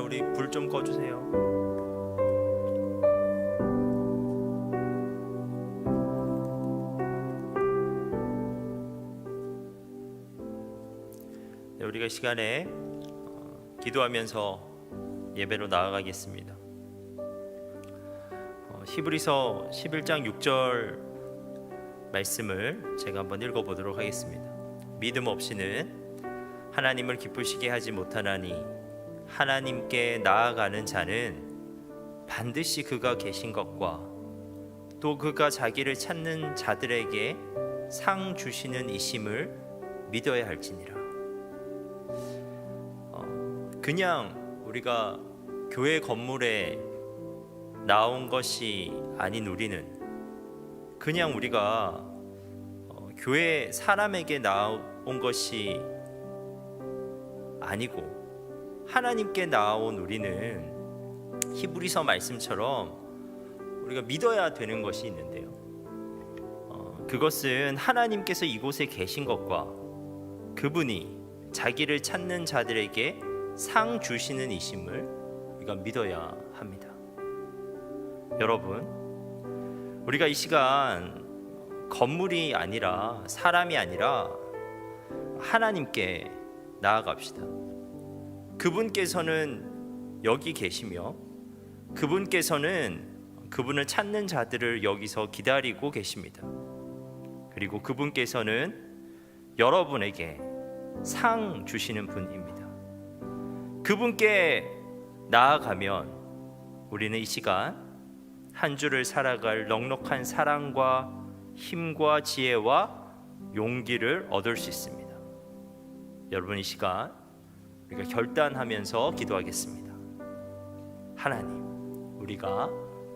우리 불 좀 꺼주세요. 네, 우리가 이 시간에 기도하면서 예배로 나아가겠습니다. 히브리서 11장 6절 말씀을 제가 한번 읽어보도록 하겠습니다. 믿음 없이는 하나님을 기쁘시게 하지 못하나니 하나님께 나아가는 자는 반드시 그가 계신 것과 또 그가 자기를 찾는 자들에게 상 주시는 이심을 믿어야 할지니라. 그냥 우리가 교회 건물에 나온 것이 아닌 우리는, 그냥 우리가 교회 사람에게 나온 것이 아니고 하나님께 나온 우리는 히브리서 말씀처럼 우리가 믿어야 되는 것이 있는데요, 그것은 하나님께서 이곳에 계신 것과 그분이 자기를 찾는 자들에게 상 주시는 이심을 우리가 믿어야 합니다. 여러분, 우리가 이 시간 건물이 아니라, 사람이 아니라 하나님께 나아갑시다. 그분께서는 여기 계시며 그분께서는 그분을 찾는 자들을 여기서 기다리고 계십니다. 그리고 그분께서는 여러분에게 상 주시는 분입니다. 그분께 나아가면 우리는 이 시간 한 주를 살아갈 넉넉한 사랑과 힘과 지혜와 용기를 얻을 수 있습니다. 여러분, 이 시간 우리가 결단하면서 기도하겠습니다. 하나님, 우리가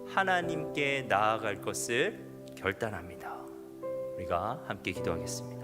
하나님께 나아갈 것을 결단합니다. 우리가 함께 기도하겠습니다.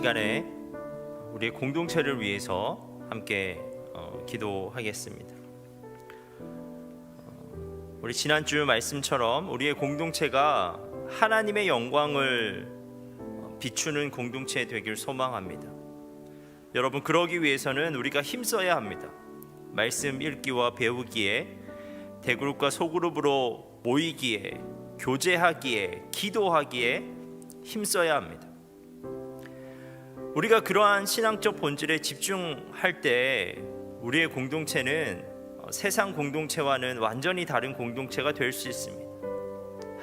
시간에 우리의 공동체를 위해서 함께 기도하겠습니다. 우리 지난주 말씀처럼 우리의 공동체가 하나님의 영광을 비추는 공동체 되길 소망합니다. 여러분, 그러기 위해서는 우리가 힘써야 합니다. 말씀 읽기와 배우기에, 대그룹과 소그룹으로 모이기에, 교제하기에, 기도하기에 힘써야 합니다. 우리가 그러한 신앙적 본질에 집중할 때 우리의 공동체는 세상 공동체와는 완전히 다른 공동체가 될 수 있습니다.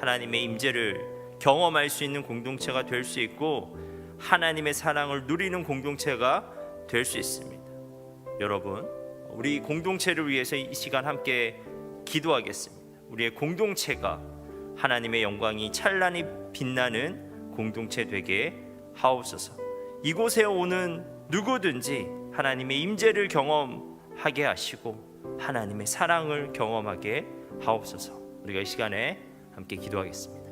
하나님의 임재를 경험할 수 있는 공동체가 될 수 있고, 하나님의 사랑을 누리는 공동체가 될 수 있습니다. 여러분, 우리 공동체를 위해서 이 시간 함께 기도하겠습니다. 우리의 공동체가 하나님의 영광이 찬란히 빛나는 공동체 되게 하옵소서. 이곳에 오는 누구든지 하나님의 임재를 경험하게 하시고 하나님의 사랑을 경험하게 하옵소서. 우리가 이 시간에 함께 기도하겠습니다.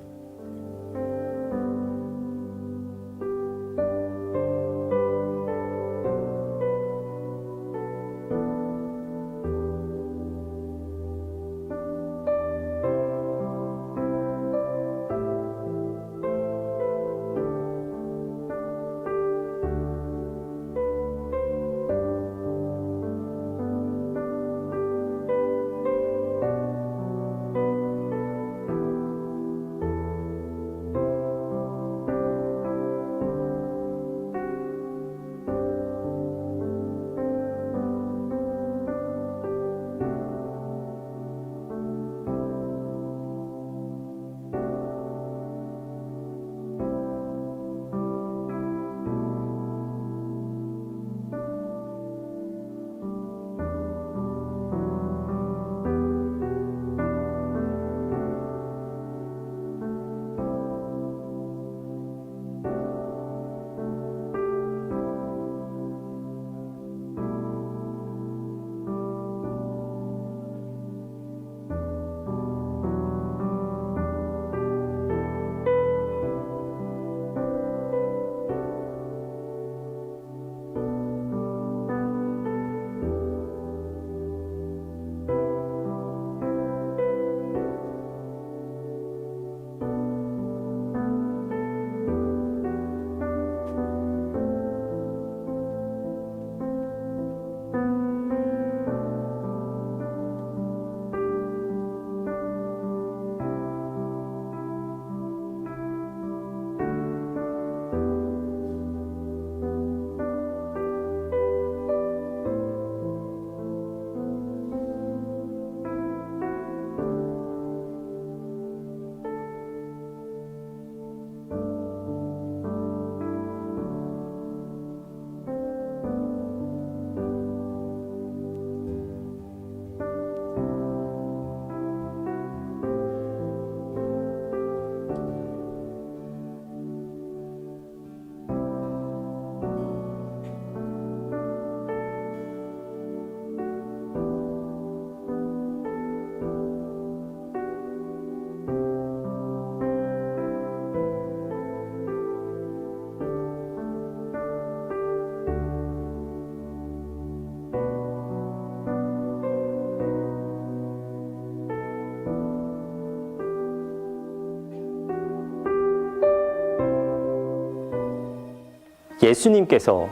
예수님께서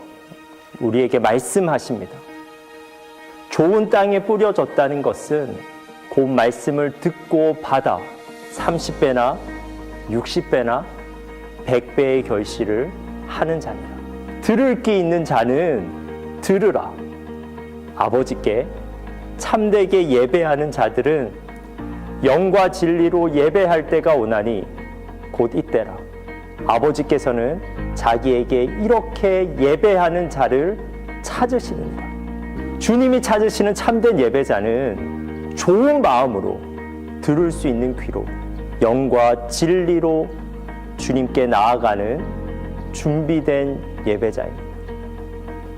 우리에게 말씀하십니다. 좋은 땅에 뿌려졌다는 것은 그 말씀을 듣고 받아 30배나 60배나 100배의 결실을 하는 자니라. 들을 귀 있는 자는 들으라. 아버지께 참되게 예배하는 자들은 영과 진리로 예배할 때가 오나니 곧 이때라. 아버지께서는 자기에게 이렇게 예배하는 자를 찾으시느니라. 주님이 찾으시는 참된 예배자는 좋은 마음으로 들을 수 있는 귀로 영과 진리로 주님께 나아가는 준비된 예배자입니다.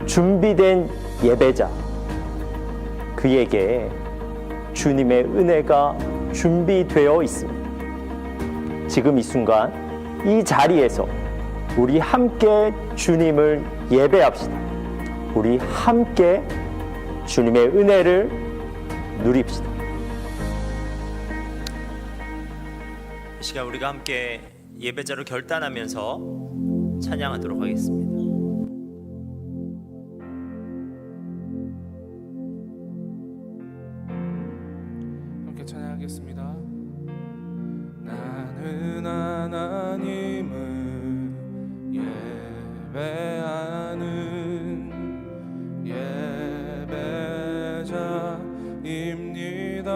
준비된 예배자, 그에게 주님의 은혜가 준비되어 있습니다. 지금 이 순간 이 자리에서 우리 함께 주님을 예배합시다. 우리 함께 주님의 은혜를 누립시다. 이 시간 우리가 함께 예배자로 결단하면서 찬양하도록 하겠습니다. 함께 찬양하겠습니다. 나는 하나님을 예배하는 예배자입니다.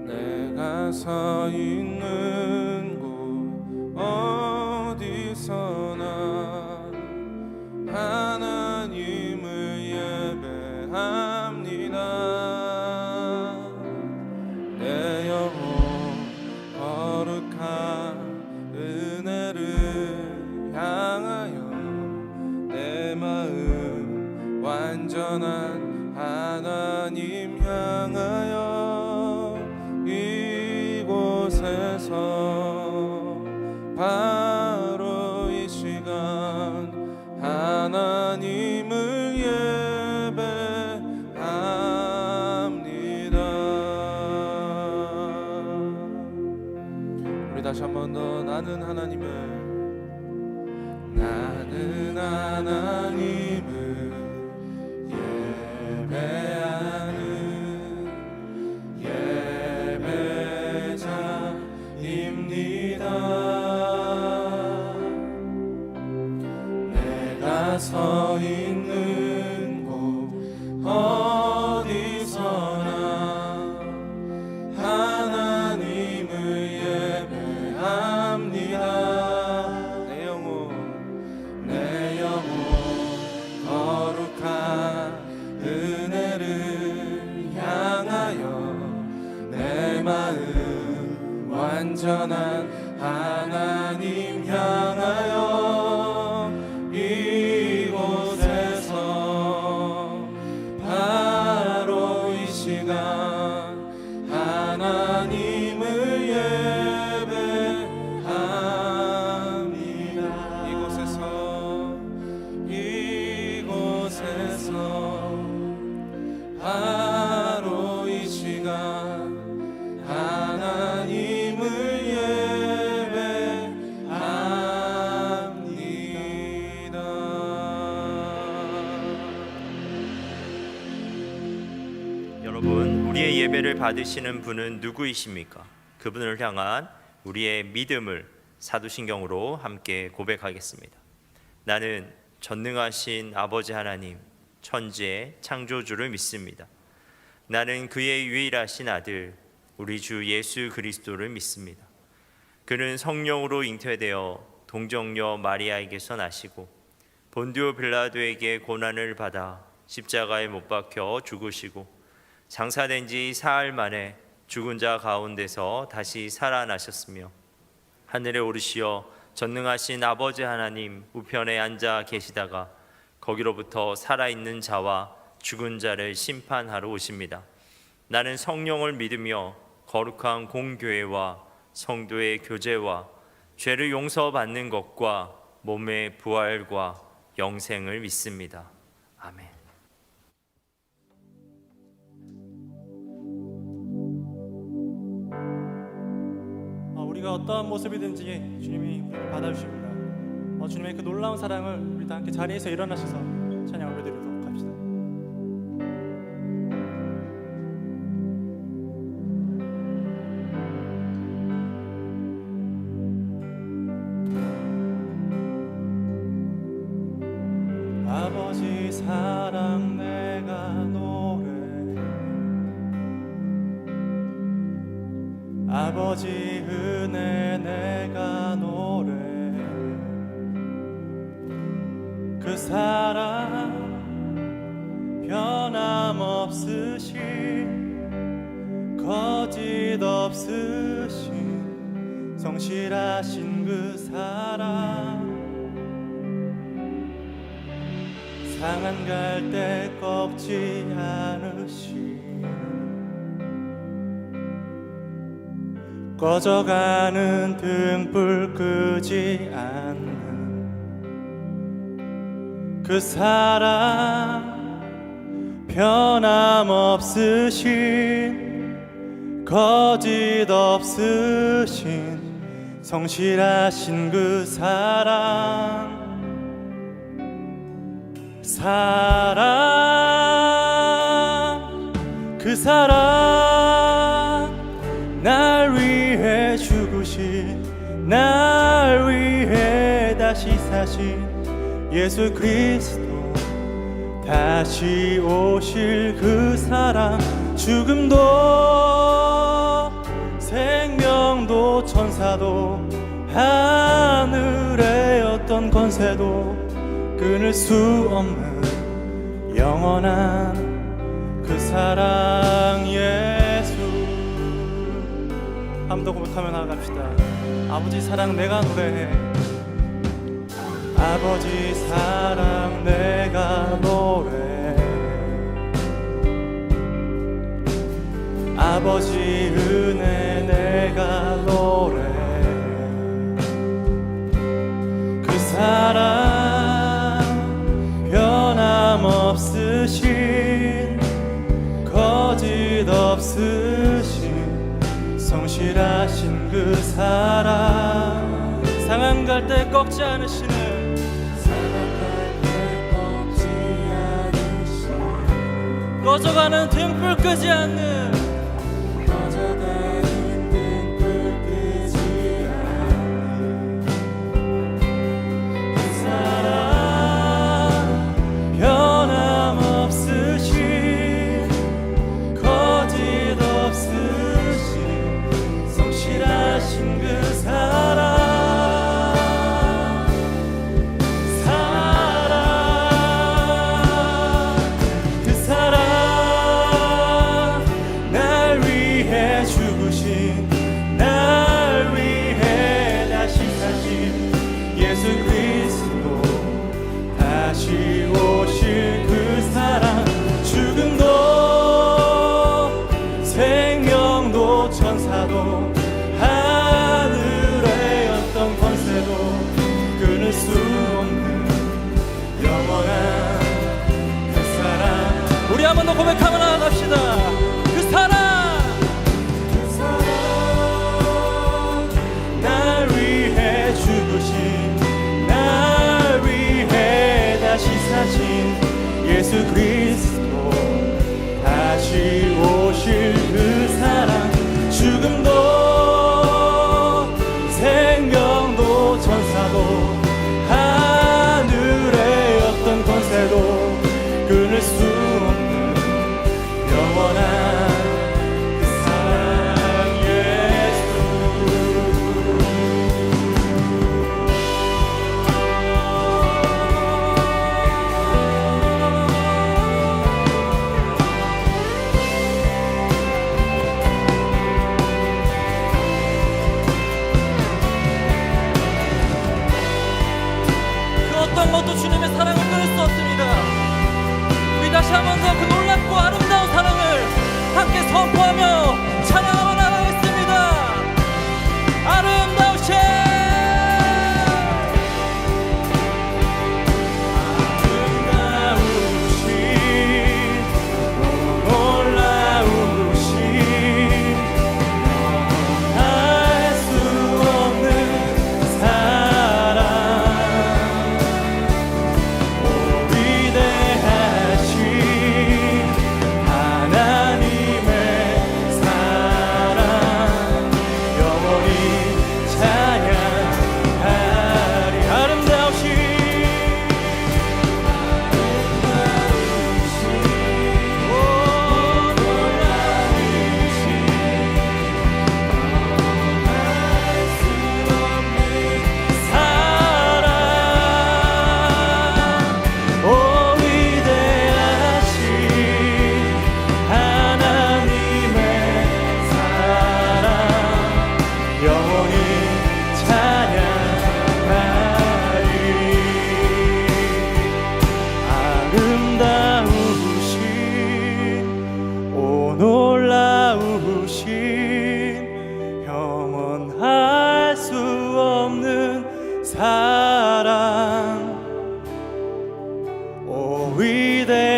내가 서 있는 곳 어디서나 하나님을 예배합니다. 내 영혼 거룩한 은혜를 향하여 내 마음 완전한 하나님 향하여 이곳에서 바로 이 시간 하나님을 예배합니다. 우리 다시 한 번 더 나는 하나님을 예배하는 예배자입니다. 내가 서 있는 곳 어디서나 하나님을 예배합니다. 내 영혼 거룩한 은혜를 향하여 내 마음 완전한 하나님 향하여 이곳에서 바로 이 시간 하나님을 예배합니다. 이곳에서 바로 이 시간 하나님을 예배합니다. 여러분, 우리의 예배를 받으시는 분은 누구이십니까? 그분을 향한 우리의 믿음을 사도신경으로 함께 고백하겠습니다. 나는 전능하신 아버지 하나님, 천지의 창조주를 믿습니다. 나는 그의 유일하신 아들, 우리 주 예수 그리스도를 믿습니다. 그는 성령으로 잉태되어 동정녀 마리아에게서 나시고 본디오 빌라도에게 고난을 받아 십자가에 못 박혀 죽으시고 장사된 지 사흘 만에 죽은 자 가운데서 다시 살아나셨으며 하늘에 오르시어 전능하신 아버지 하나님 우편에 앉아 계시다가 거기로부터 살아있는 자와 죽은 자를 심판하러 오십니다. 나는 성령을 믿으며 거룩한 공교회와 성도의 교제와 죄를 용서받는 것과 몸의 부활과 영생을 믿습니다. 아멘. 우리가 어떠한 모습이든지 주님이 우리를 받아주십니다. 주님의 그 놀라운 사랑을 우리 다 함께 자리에서 일어나셔서 찬양 올려드리도록 합시다. 아버지 사랑 내가 노래해, 아버지 은혜 내가 노래해, 그 사랑 변함없으신 거짓 없으신 성실하신 그 사랑, 상한 갈대 꺾지 않으신 꺼져가는 등불 끄지 않는 그 사랑, 변함없으신 거짓 없으신 성실하신 그 사랑, 그 사랑, 날 위해 죽으신, 날 위해 다시 사신 예수 그리스도, 다시 오실 그 사랑, 죽음도 생명도 천사도 하늘의 어떤 권세도 끊을 수 없는 영원한 그 사랑 예수. 한 번 더 고백하며 나아갑시다. 아버지 사랑 내가 노래해, 아버지 사랑 내가 노래해, 아버지 은혜 내가 노래해. 그 사랑 변함없으신 거짓 없으신 성실하신 그 사랑, 상한 갈 때 꺾지 않으시는, 꺼져가는 등불 끄지 않는, 그 사랑 변함없으신 거짓 없으신 성실하신 그 사랑, 천사도 하늘의 어떤 권세도 끊을 수 없는 영원한 그 사랑. 우리 한 번 더 고백하며 나아갑시다. 그 사랑, 그 사랑, 날 위해 죽으신, 날 위해 다시 사신 예수 그리스도, 다시 오실 그 사랑, 죽음도 생명도 천사도 하늘의 어떤 권세도 끊을 수 없는 영원한 그 사랑 예수. 어떤 것도 주님의 사랑을 끊을 수 없습니다. 우리 다시 한 번 더 그 놀랍고 아름다운 사랑을 함께 선포하며 찬양하며 나가겠습니다. 아름다우신, 놀라우신, 알 수 없는 사랑, 위대하신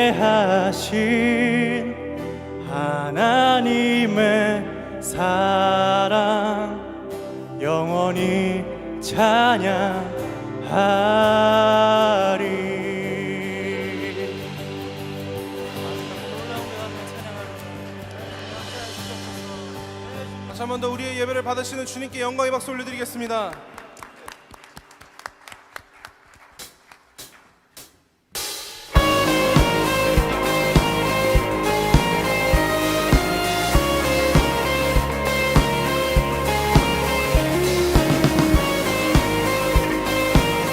예배하신 하나님의 사랑 영원히 찬양하리. 다시 한 번 더 우리의 예배를 받으시는 주님께 영광의 박수 올려드리겠습니다.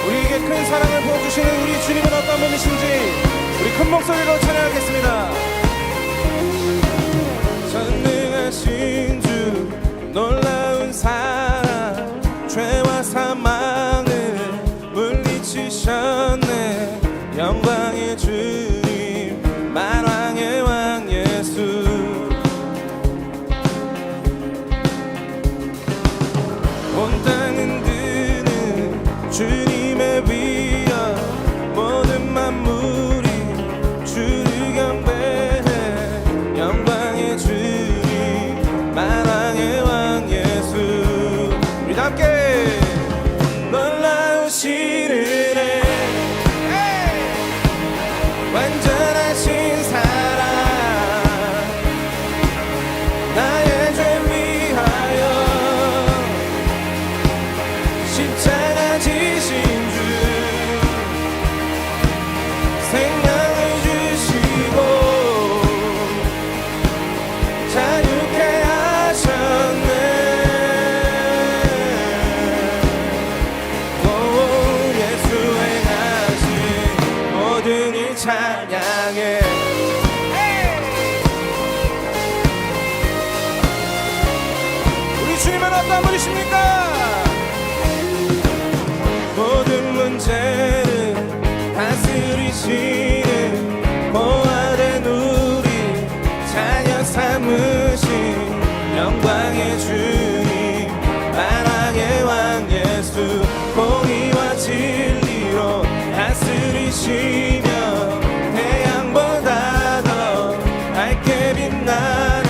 우리에게 큰 사랑을 부어주시는 우리 주님은 어떤 분이신지 우리 큰 목소리로 찬양하겠습니다. 전능하신 주 놀라운 사랑 죄와 사망을 물리치셨네. 영광의 주님 만왕의 왕 예수 온 땅은 드는 주님의 위엄 모든 만물이 주를 경배해. 영광의 주님 만왕의 왕 예수 우리 다 함께 놀라우신 은혜 완전하신 사랑 나의 죄 위하여 십자가 지신 주 생명을 주시고 자유케 하셨네. 오 예수 행하신 모든 일 찬양해. 우리 주님은 어떤 분이십니까? 모든 문제를 다스리시는 보아된 우리 자녀 삼으신 영광의 주님 만왕의 왕 예수 공의와 진리로 다스리시며 태양보다 더 밝게 빛나는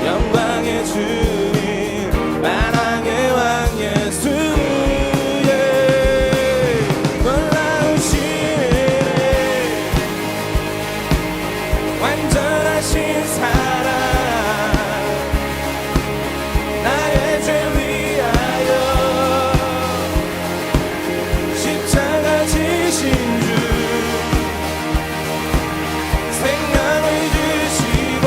영광의 주님 만왕의 왕 예수 놀라우신 은혜 완전하신 사랑 나의 죄 위하여 십자가 지신 주 생명을 주시고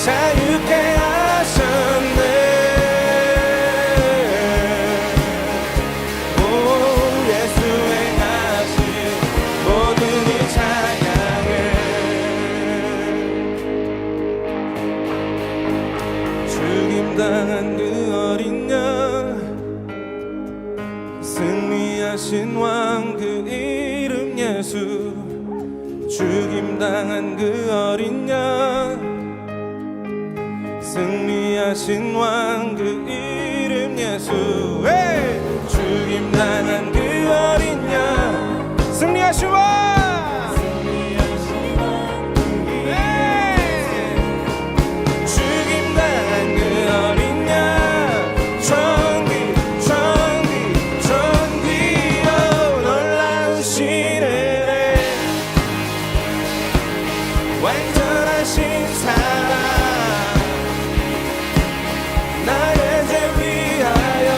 자유케 하셨네. 오 예수 행하신 모든 일 찬양해. 죽임당한 그 어린 양 승리하신 왕 그 이름 예수 죽임당한 그 어린 양 승리하신 왕 그 이름 예수 죽임당한 그 어린 양 승리하신 왕 죽임당한 그 어린 양 천귀 놀라우신 은혜 완전하신 사랑 나의 죄 위하여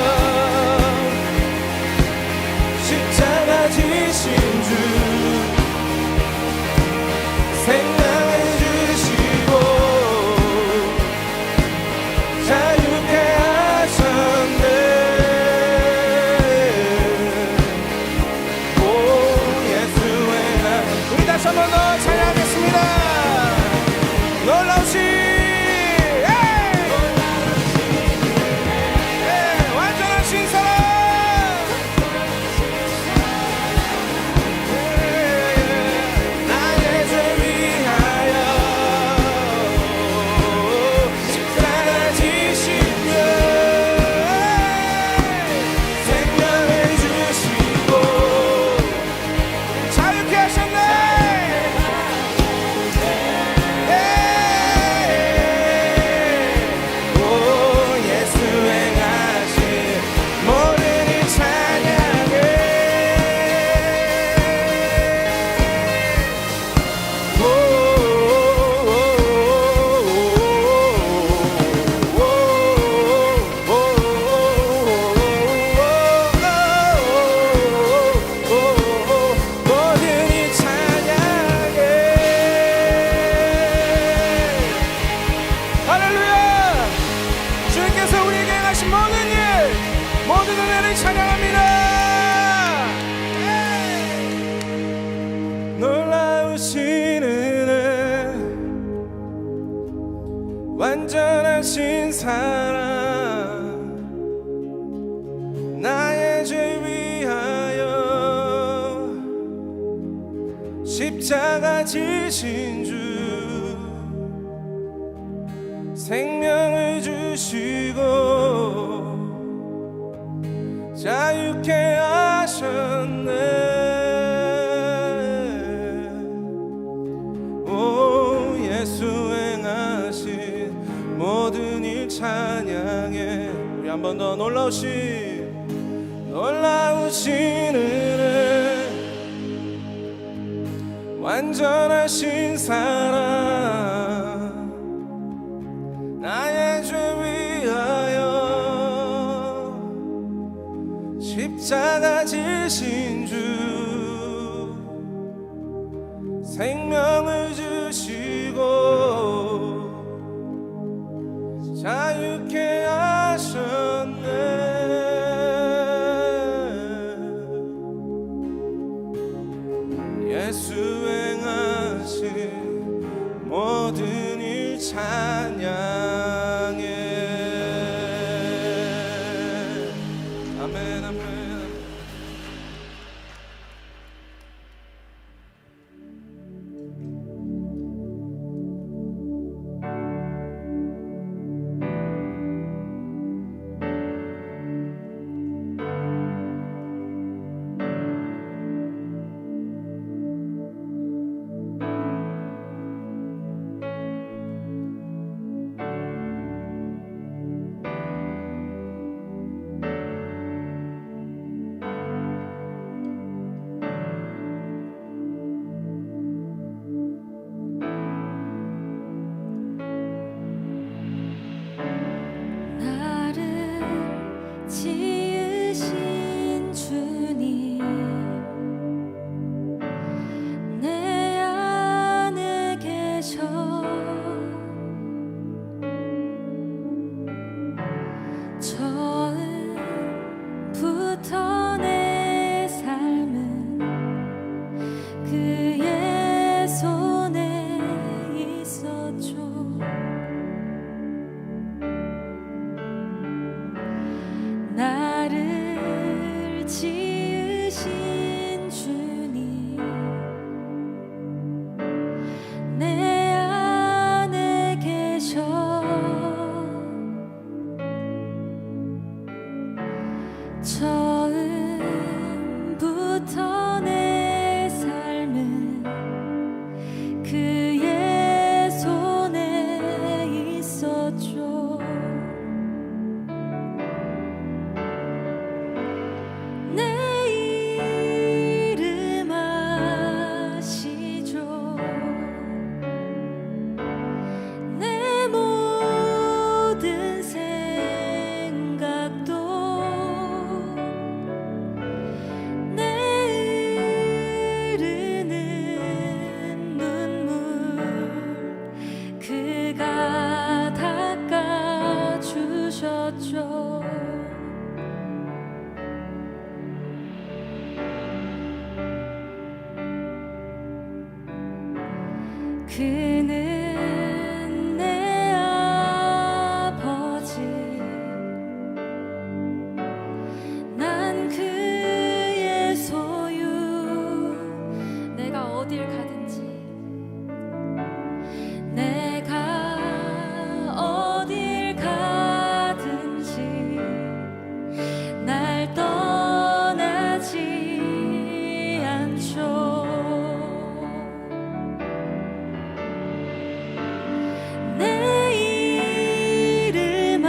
십자가 지신 주 생명을 주시고 자유케 하셨네. 오 예수의 나 우리 다시 한 번 더 찬양하겠습니다. 놀라우신 완전하신 사랑 나의 죄 위하여 십자가 지신 주 생명을 주시고 자유케 하셨네. 놀라우신 은혜 완전하신 사랑 나의 죄 위하여 십자가 지신 주 생명을 주시고 자유케 하셨네. 오 예수 행하신 모든 일 찬양해. 우리 한 번 더 놀라우신 은혜 완전하신 사랑 나의 죄 위하여 십자가 지신 주 생명을 주시고 자유케 하셨네. 예수 행하신 모든 일 찬양해. 아멘 아멘. 지으신 주님 내 안에 계셔 처음부터 내 삶은 그의 손에 있었죠. 나를 지으신 주님 내 안에 계셔 처음부터 내 삶은 그의 손에 있었죠. 내 이름 아시죠. 내 모든 생각도 내 흐르는 눈물 그가 닦아주셨죠. 그는 내 아버지 난 그의 소유. 내가 어딜 가든지 내가 어딜 가든지 날 떠나지 않죠. 내 이름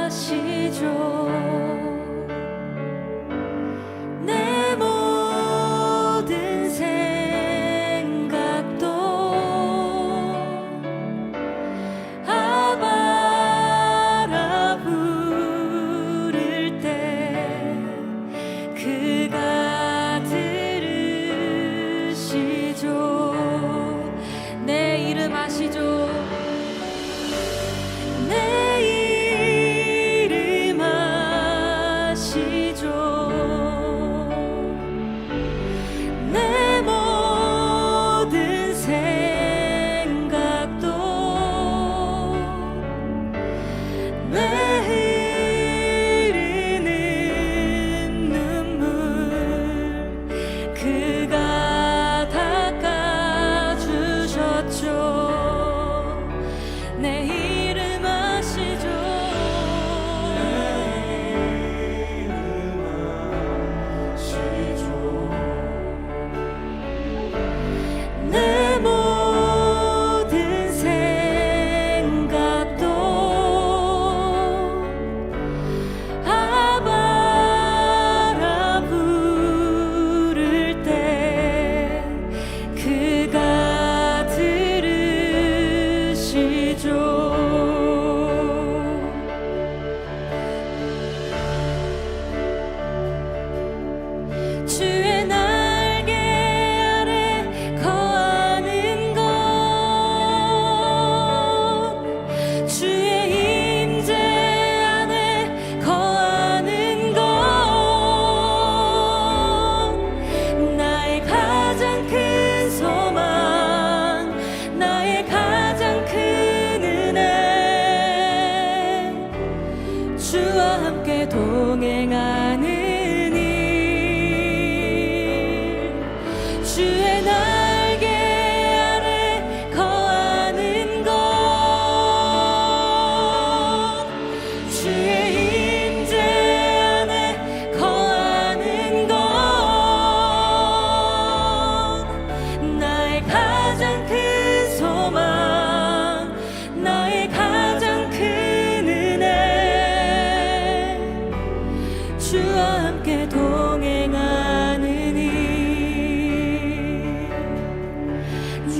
아시죠. 내 모든 생각도 아바라 부를 때 그가 들으시죠. 내 이름 아시죠. 내 이름 아시죠. 내 모든 주의 날개 아래 거하는 것 주의 임재 안에 거하는 것 나의 가장 큰 소망 나의 가장 큰 은혜 주와 함께 동행하느니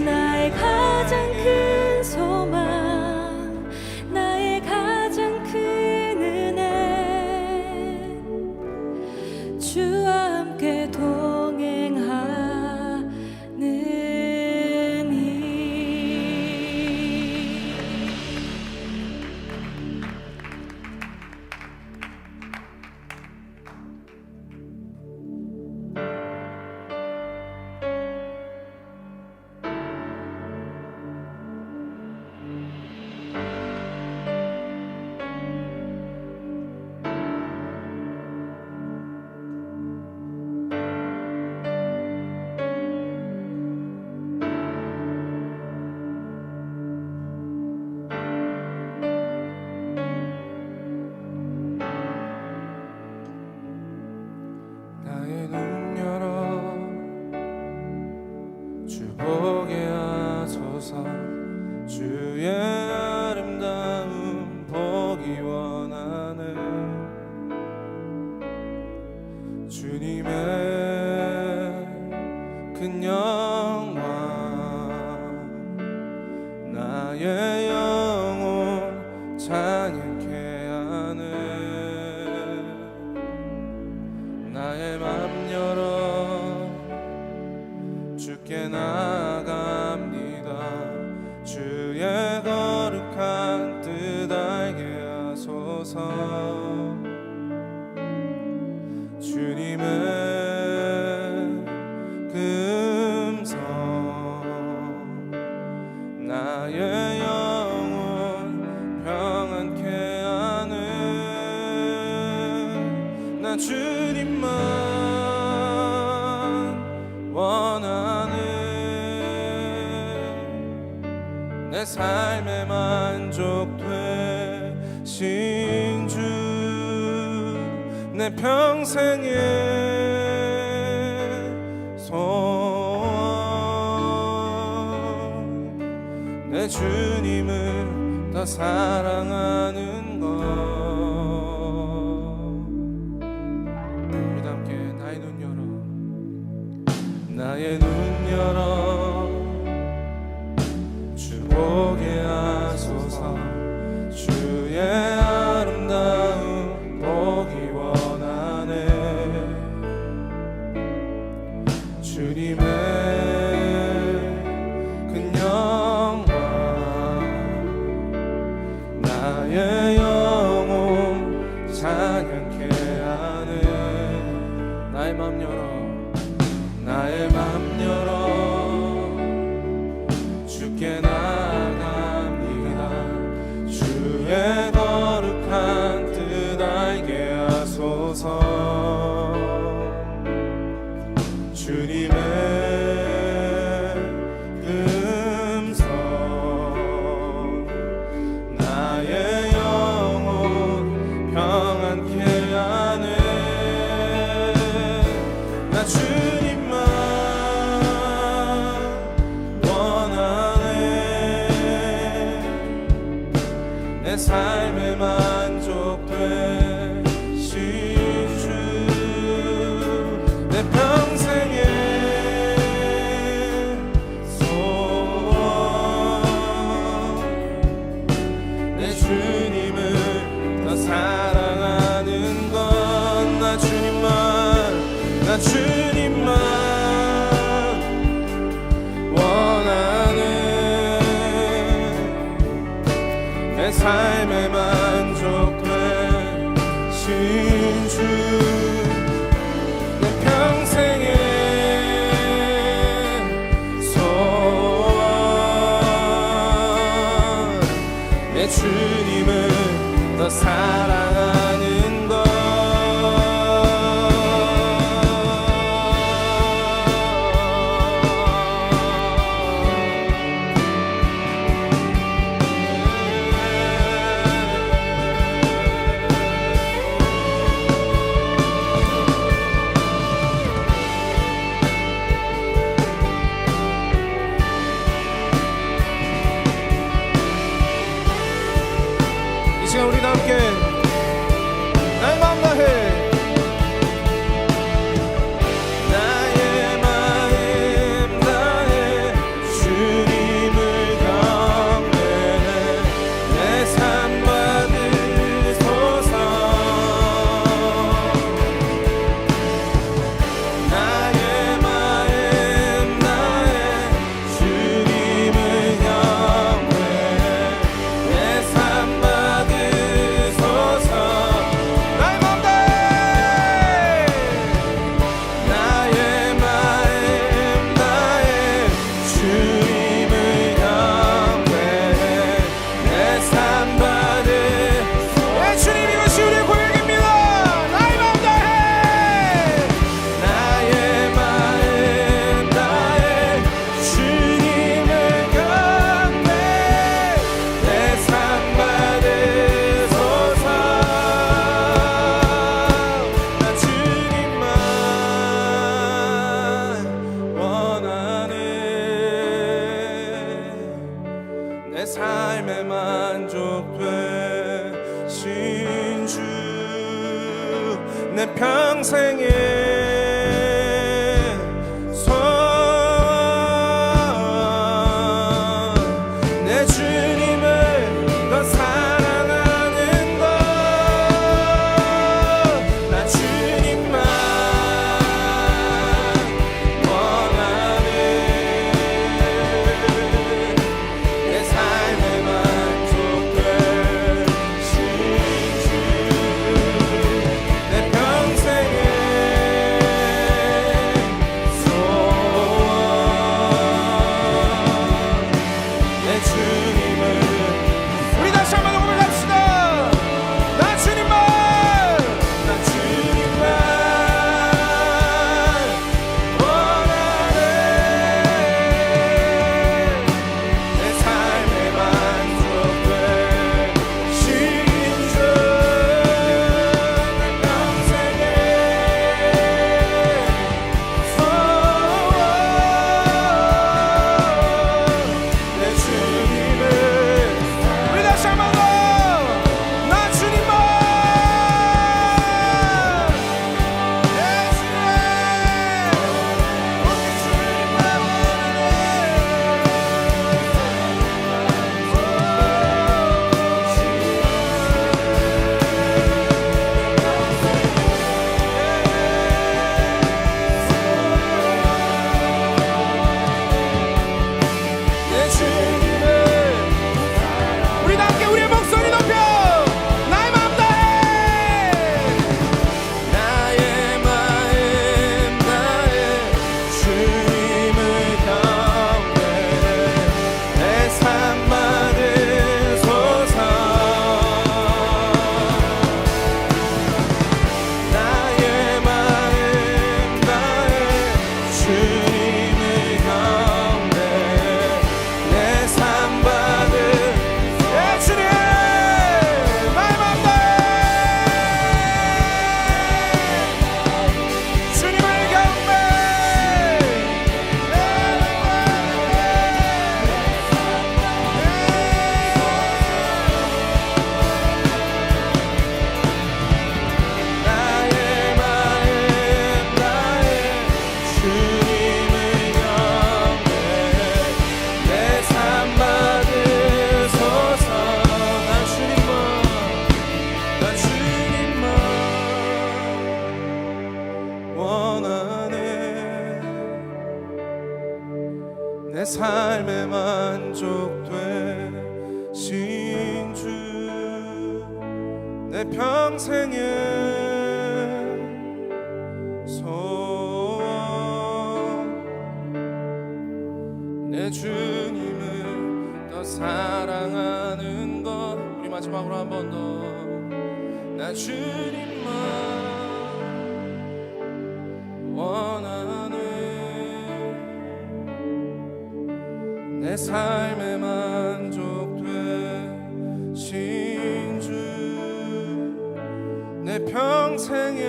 나의 가장 큰 소망 나의 가장 큰 은혜 주와 함께 동행하느니 나의 눈 열어 주 보게 하소서 주의 아름다움 보기 원하네 주님의 큰 영광 나의 영혼 찬양케 하네 나의 맘 열어 주께 나아갑니다 주의 거룩한 뜻 알게 하소서 주님의 그 음성 나의 영혼 평안케 하네 나 주님만 원하네 내 삶에 만족 되신 주 내 평생의 소원 내 주님을 더 사랑하는 것 우리 다 함께 나의 눈 열어 나의 눈 열어 주 보게 하소서 주의 아름다움 보기 원하네 주님의 큰 영광 나의 영혼 찬양케 하네 나의 맘 열어 나의 맘 열어 만족 되신 주 내 평생의 소원 내 주님을 더 사랑하는 것 나 주님만 원하네 내 삶에 만족되신 주 내 평생의 소원 내 주님을 우리 다시 한번 고백합시다. 나 주님만 원하네 내 삶에 만족되신 주 내 평생의 소원 내 주님을 우리 다시 한번 더 나 주님만 우리 주님만 내 주님을 우리 다 함께 우리의 목소리 높여 나의 마음 다해 나의 마음 다해 주님을 경배해 내 삶 받으소서 나의 마음 다해 주님을 경배해 내 삶 받으 예 주님 나의 마음 다해 주님을 경배해 나의 마음 다해 주님을 경배해 내 삶 받으소서 나 주님만 원하네 내 삶에 만족되신 주 내 평생의 소원 내 주님을 더 사랑하는 것 우리 마지막으로 한 번 더 나 주님만 원하네 내 삶에 만족되신 주 내 평생의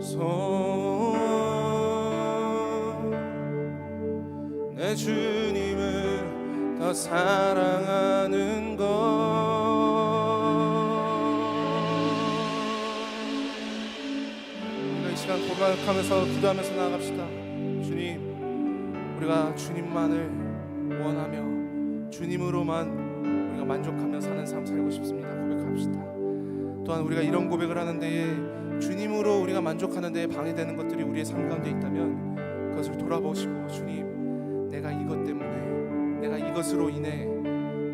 소원 내 주님을 더 사랑하는 것 우리가 이 시간 고백하면서 기도하면서 나아갑시다. 주님 우리가 주님만을 원하며 주님으로만 우리가 만족하며 사는 삶 살고 싶습니다. 고백합시다. 또한 우리가 이런 고백을 하는 데에 주님으로 우리가 만족하는 데에 방해되는 것들이 우리의 삶 가운데 있다면 그것을 돌아보시고 주님 내가 이것 때문에 내가 이것으로 인해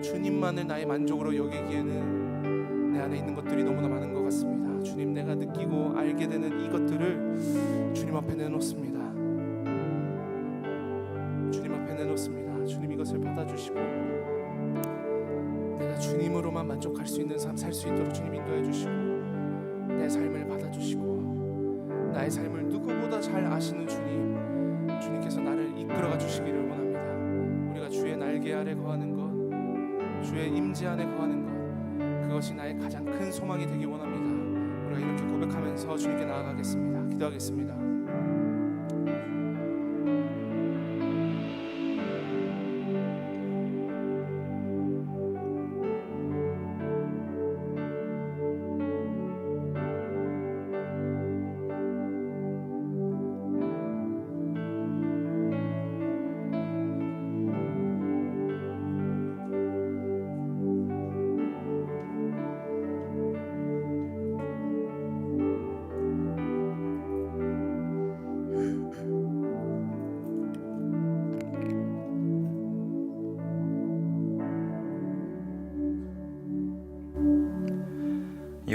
주님만을 나의 만족으로 여기기에는 내 안에 있는 것들이 너무나 많은 것 같습니다. 주님 내가 느끼고 알게 되는 이것들을 주님 앞에 내놓습니다. 주님 앞에 내놓습니다. 주님 이것을 받아주시고 내가 주님으로만 만족할 수 있는 삶 살 수 있도록 주님 인도해 주시고 내 삶을 받아주시고 나의 삶을 누구보다 잘 아시는 주님께서 나를 이끌어가 주시기를 원합니다. 우리가 주의 날개 아래 거하는 것 주의 임재 안에 거하는 것 그것이 나의 가장 큰 소망이 되기 원합니다. 우리가 이렇게 고백하면서 주님께 나아가겠습니다. 기도하겠습니다.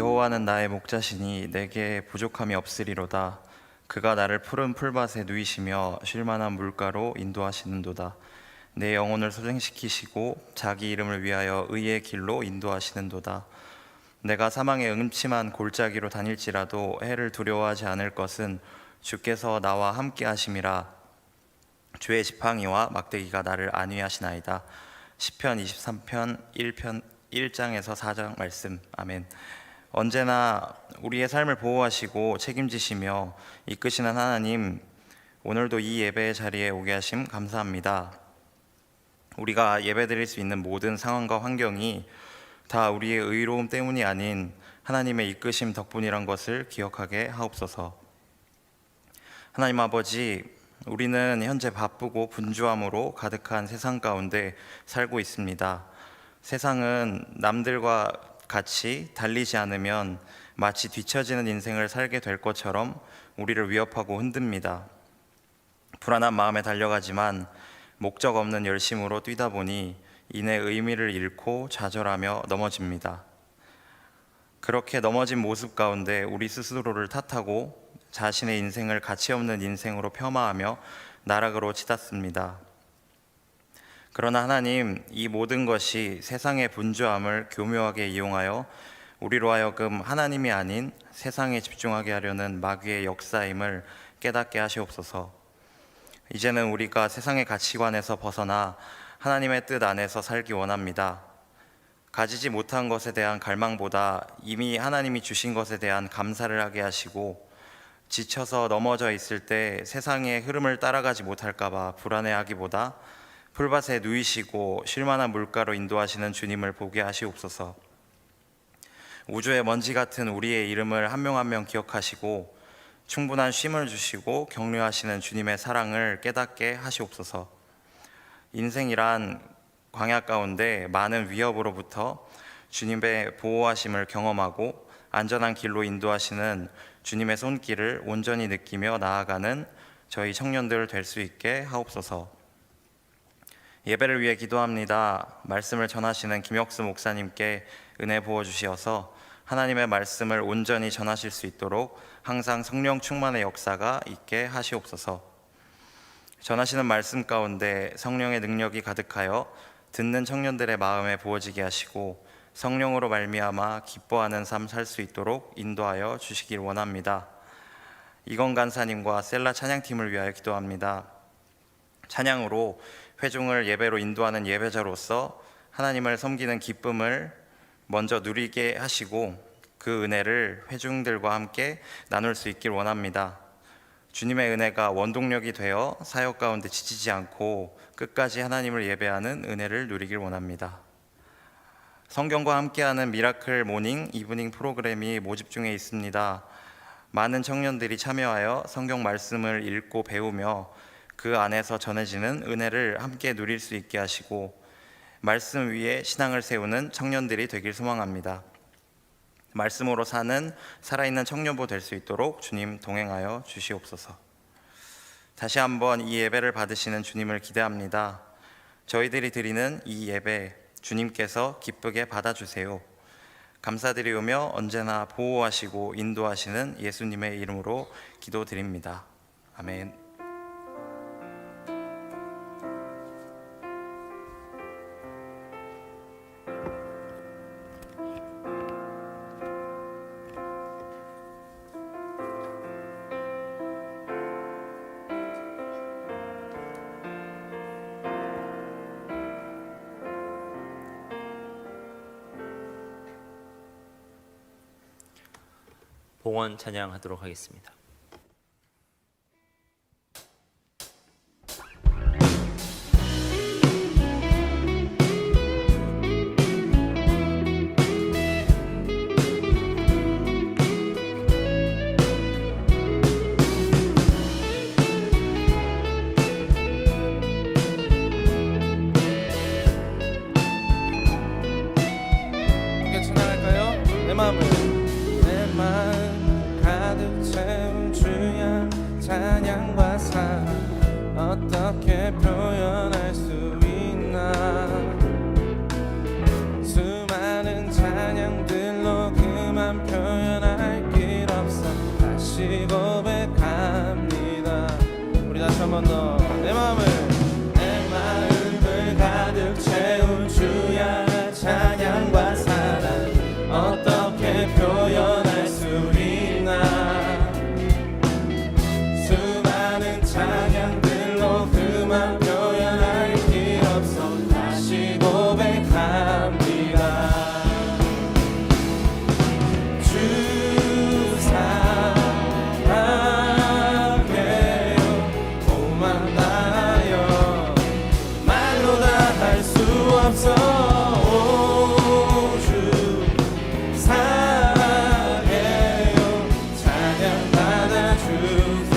여호와는 나의 목자시니 내게 부족함이 없으리로다. 그가 나를 푸른 풀밭에 누이시며 쉴만한 물가로 인도하시는도다. 내 영혼을 소생시키시고 자기 이름을 위하여 의의 길로 인도하시는도다. 내가 사망의 음침한 골짜기로 다닐지라도 해를 두려워하지 않을 것은 주께서 나와 함께 하심이라. 주의 지팡이와 막대기가 나를 안위하시나이다. 시편 23편 1장에서 4장 말씀. 아멘. 언제나 우리의 삶을 보호하시고 책임지시며 이끄시는 하나님, 오늘도 이 예배의 자리에 오게 하심 감사합니다. 우리가 예배드릴 수 있는 모든 상황과 환경이 다 우리의 의로움 때문이 아닌 하나님의 이끄심 덕분이란 것을 기억하게 하옵소서. 하나님 아버지, 우리는 현재 바쁘고 분주함으로 가득한 세상 가운데 살고 있습니다. 세상은 남들과 같이 달리지 않으면 마치 뒤처지는 인생을 살게 될 것처럼 우리를 위협하고 흔듭니다. 불안한 마음에 달려가지만 목적 없는 열심으로 뛰다 보니 이내 의미를 잃고 좌절하며 넘어집니다. 그렇게 넘어진 모습 가운데 우리 스스로를 탓하고 자신의 인생을 가치 없는 인생으로 폄하하며 나락으로 치닫습니다. 그러나 하나님, 이 모든 것이 세상의 분주함을 교묘하게 이용하여 우리로 하여금 하나님이 아닌 세상에 집중하게 하려는 마귀의 역사임을 깨닫게 하시옵소서. 이제는 우리가 세상의 가치관에서 벗어나 하나님의 뜻 안에서 살기 원합니다. 가지지 못한 것에 대한 갈망보다 이미 하나님이 주신 것에 대한 감사를 하게 하시고, 지쳐서 넘어져 있을 때 세상의 흐름을 따라가지 못할까 봐 불안해하기보다 풀밭에 누이시고 쉴만한 물가로 인도하시는 주님을 보게 하시옵소서. 우주의 먼지 같은 우리의 이름을 한 명 한 명 기억하시고 충분한 쉼을 주시고 격려하시는 주님의 사랑을 깨닫게 하시옵소서. 인생이란 광야 가운데 많은 위협으로부터 주님의 보호하심을 경험하고 안전한 길로 인도하시는 주님의 손길을 온전히 느끼며 나아가는 저희 청년들 될 수 있게 하옵소서. 예배를 위해 기도합니다. 말씀을 전하시는 김혁수 목사님께 은혜 부어주시어서 하나님의 말씀을 온전히 전하실 수 있도록 항상 성령 충만의 역사가 있게 하시옵소서. 전하시는 말씀 가운데 성령의 능력이 가득하여 듣는 청년들의 마음에 부어지게 하시고 성령으로 말미암아 기뻐하는 삶 살 수 있도록 인도하여 주시길 원합니다. 이건 간사님과 셀라 찬양팀을 위하여 기도합니다. 찬양으로 회중을 예배로 인도하는 예배자로서 하나님을 섬기는 기쁨을 먼저 누리게 하시고 그 은혜를 회중들과 함께 나눌 수 있길 원합니다. 주님의 은혜가 원동력이 되어 사역 가운데 지치지 않고 끝까지 하나님을 예배하는 은혜를 누리길 원합니다. 성경과 함께하는 미라클 모닝 이브닝 프로그램이 모집 중에 있습니다. 많은 청년들이 참여하여 성경 말씀을 읽고 배우며 그 안에서 전해지는 은혜를 함께 누릴 수 있게 하시고 말씀 위에 신앙을 세우는 청년들이 되길 소망합니다. 말씀으로 사는 살아있는 청년부 될 수 있도록 주님 동행하여 주시옵소서. 다시 한번 이 예배를 받으시는 주님을 기대합니다. 저희들이 드리는 이 예배 주님께서 기쁘게 받아주세요. 감사드리오며 언제나 보호하시고 인도하시는 예수님의 이름으로 기도드립니다. 아멘. 봉헌 찬양하도록 하겠습니다. 함께 찬양할까요? 내 마음 가득 채운 주여 찬양과 사랑 어떻게 표현할 수 있나. 수많은 찬양들로 그만 표현 번 더 내 마음을 가득 채운 주야 찬양과 사랑 어떻게 표현할 수 있나 수많은 찬양들로 그만 표현할 길 없어 다시 고백합니다 주 사랑해요 고맙나요 말로 다 할 수 없어 오 주 사랑해요 찬양 받아주소서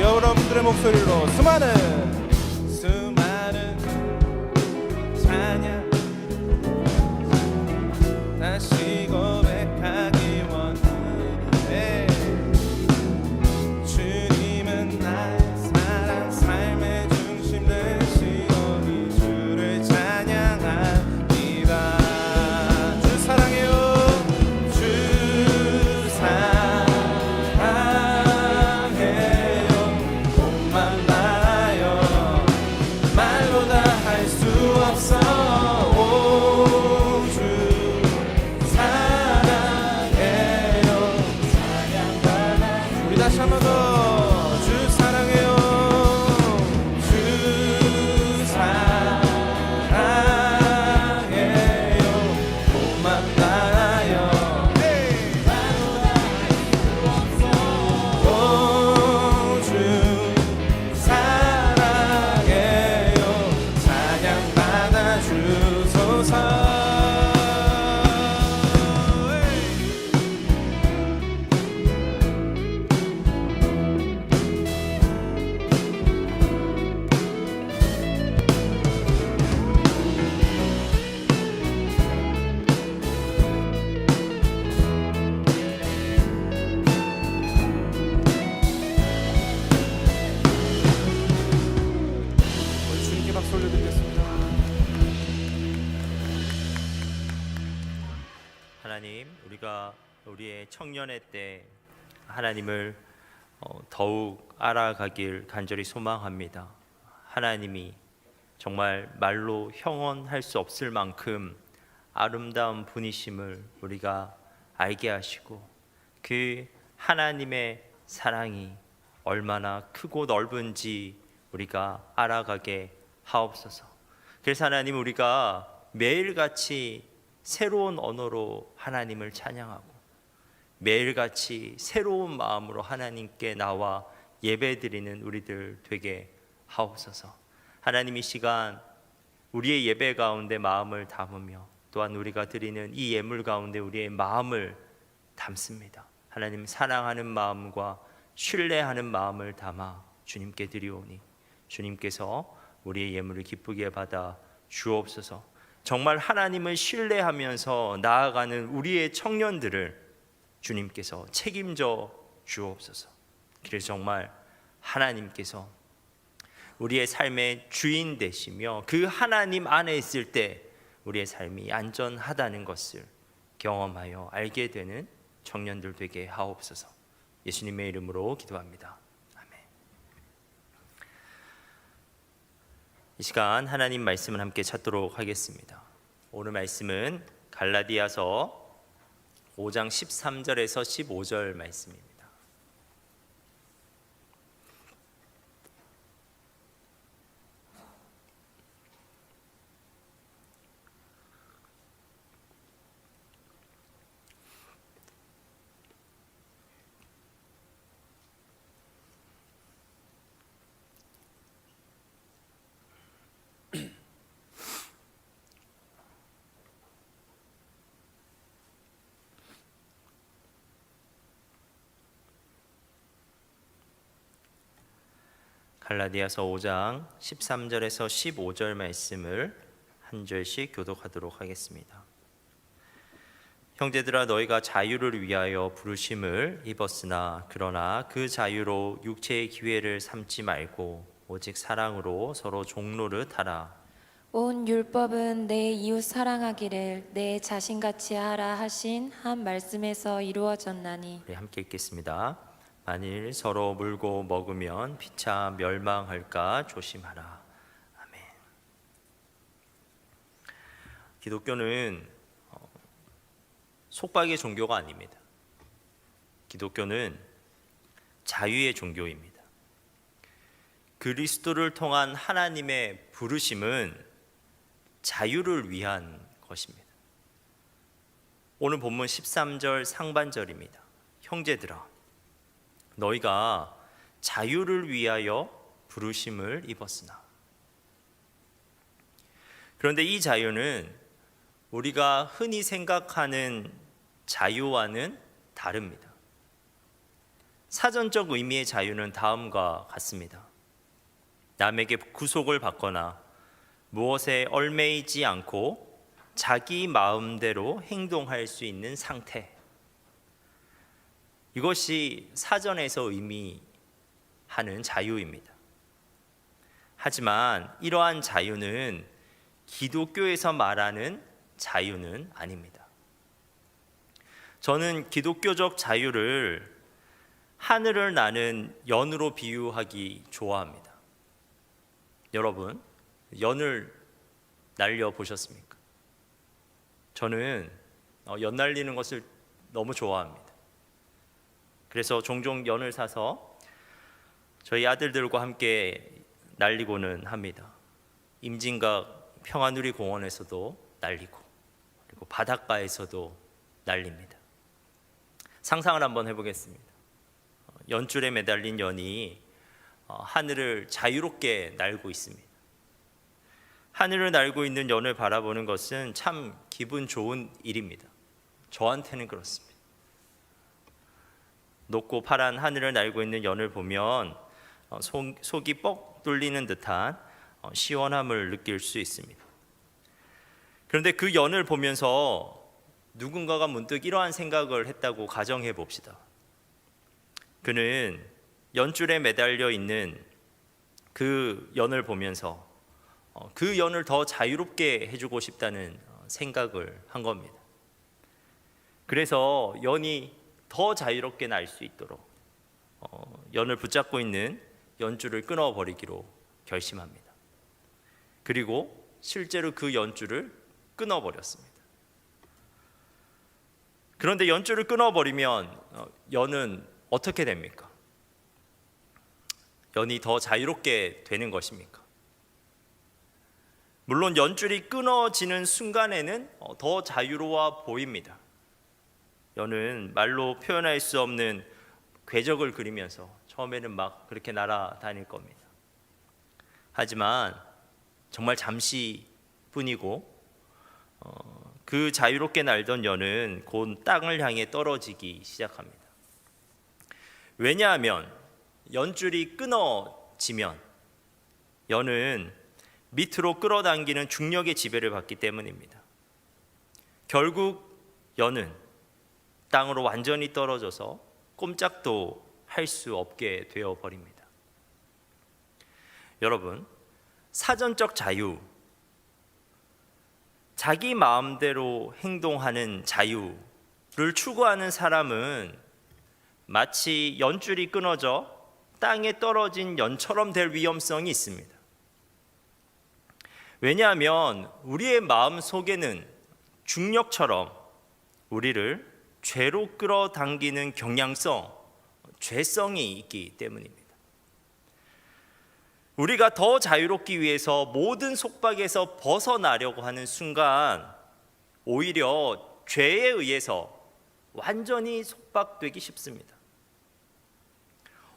여러분들의 목소리로 수많은 찬양 다시 고백하기 원해 주님은 나의 사랑 삶의 중심 되시오 이 주를 찬양합니다 주 사랑해요 주 사랑해요 고맙나요 말로 다 할 수 없어 오 주 사랑해요 우리 다시 한 번 더 주 사랑해요 주 사랑해요 고맙나요 오 주 사랑해요 찬양 받아주소서 우리 주님께 박수 올려드리겠습니다 하나님, 우리가 우리의 청년의 때 하나님을 더욱 알아가길 간절히 소망합니다. 하나님이 정말 말로 형언할 수 없을 만큼 아름다운 분이심을 우리가 알게 하시고 그 하나님의 사랑이 얼마나 크고 넓은지 우리가 알아가게 하옵소서. 그래서 하나님 우리가 매일같이 새로운 언어로 하나님을 찬양하고 매일같이 새로운 마음으로 하나님께 나와 예배드리는 우리들 되게 하옵소서. 하나님 이 시간 우리의 예배 가운데 마음을 담으며 또한 우리가 드리는 이 예물 가운데 우리의 마음을 담습니다. 하나님 사랑하는 마음과 신뢰하는 마음을 담아 주님께 드리오니 주님께서 우리의 예물을 기쁘게 받아 주옵소서. 정말 하나님을 신뢰하면서 나아가는 우리의 청년들을 주님께서 책임져 주옵소서. 그래서 정말 하나님께서 우리의 삶의 주인 되시며 그 하나님 안에 있을 때 우리의 삶이 안전하다는 것을 경험하여 알게 되는 청년들 되게 하옵소서. 예수님의 이름으로 기도합니다. 아멘. 이 시간 하나님 말씀을 함께 찾도록 하겠습니다. 오늘 말씀은 갈라디아서 5장 13절에서 15절 말씀입니다. 갈라디아서 5장 13절에서 15절 말씀을 한 절씩 교독하도록 하겠습니다. 형제들아 너희가 자유를 위하여 부르심을 입었으나 그러나 그 자유로 육체의 기회를 삼지 말고 오직 사랑으로 서로 종노릇 하라. 온 율법은 내 이웃 사랑하기를 내 자신같이 하라 하신 한 말씀에서 이루어졌나니 우리 함께 읽겠습니다. 만일 서로 물고 먹으면 피차 멸망할까 조심하라. 아멘. 기독교는 속박의 종교가 아닙니다. 기독교는 자유의 종교입니다. 그리스도를 통한 하나님의 부르심은 자유를 위한 것입니다. 오늘 본문 13절 상반절입니다. 형제들아, 너희가 자유를 위하여 부르심을 입었으나. 그런데 이 자유는 우리가 흔히 생각하는 자유와는 다릅니다. 사전적 의미의 자유는 다음과 같습니다. 남에게 구속을 받거나 무엇에 얽매이지 않고 자기 마음대로 행동할 수 있는 상태, 이것이 사전에서 의미하는 자유입니다. 하지만 이러한 자유는 기독교에서 말하는 자유는 아닙니다. 저는 기독교적 자유를 하늘을 나는 연으로 비유하기 좋아합니다. 여러분, 연을 날려 보셨습니까? 저는 연 날리는 것을 너무 좋아합니다. 그래서 종종 연을 사서 저희 아들들과 함께 날리고는 합니다. 임진각 평화누리 공원에서도 날리고, 그리고 바닷가에서도 날립니다. 상상을 한번 해보겠습니다. 연줄에 매달린 연이 하늘을 자유롭게 날고 있습니다. 하늘을 날고 있는 연을 바라보는 것은 참 기분 좋은 일입니다. 저한테는 그렇습니다. 높고 파란 하늘을 날고 있는 연을 보면 속이 뻑 뚫리는 듯한 시원함을 느낄 수 있습니다. 그런데 그 연을 보면서 누군가가 문득 이러한 생각을 했다고 가정해 봅시다. 그는 연줄에 매달려 있는 그 연을 보면서 그 연을 더 자유롭게 해주고 싶다는 생각을 한 겁니다. 그래서 연이 더 자유롭게 날 수 있도록 연을 붙잡고 있는 연줄을 끊어버리기로 결심합니다. 그리고 실제로 그 연줄을 끊어버렸습니다. 그런데 연줄을 끊어버리면 연은 어떻게 됩니까? 연이 더 자유롭게 되는 것입니까? 물론 연줄이 끊어지는 순간에는 더 자유로워 보입니다. 연은 말로 표현할 수 없는 궤적을 그리면서 처음에는 막 그렇게 날아다닐 겁니다. 하지만 정말 잠시뿐이고 그 자유롭게 날던 연은 곧 땅을 향해 떨어지기 시작합니다. 왜냐하면 연줄이 끊어지면 연은 밑으로 끌어당기는 중력의 지배를 받기 때문입니다. 결국 연은 땅으로 완전히 떨어져서 꼼짝도 할 수 없게 되어 버립니다. 여러분, 사전적 자유, 자기 마음대로 행동하는 자유를 추구하는 사람은 마치 연줄이 끊어져 땅에 떨어진 연처럼 될 위험성이 있습니다. 왜냐하면 우리의 마음 속에는 중력처럼 우리를 죄로 끌어당기는 경향성, 죄성이 있기 때문입니다. 우리가 더 자유롭기 위해서 모든 속박에서 벗어나려고 하는 순간 오히려 죄에 의해서 완전히 속박되기 쉽습니다.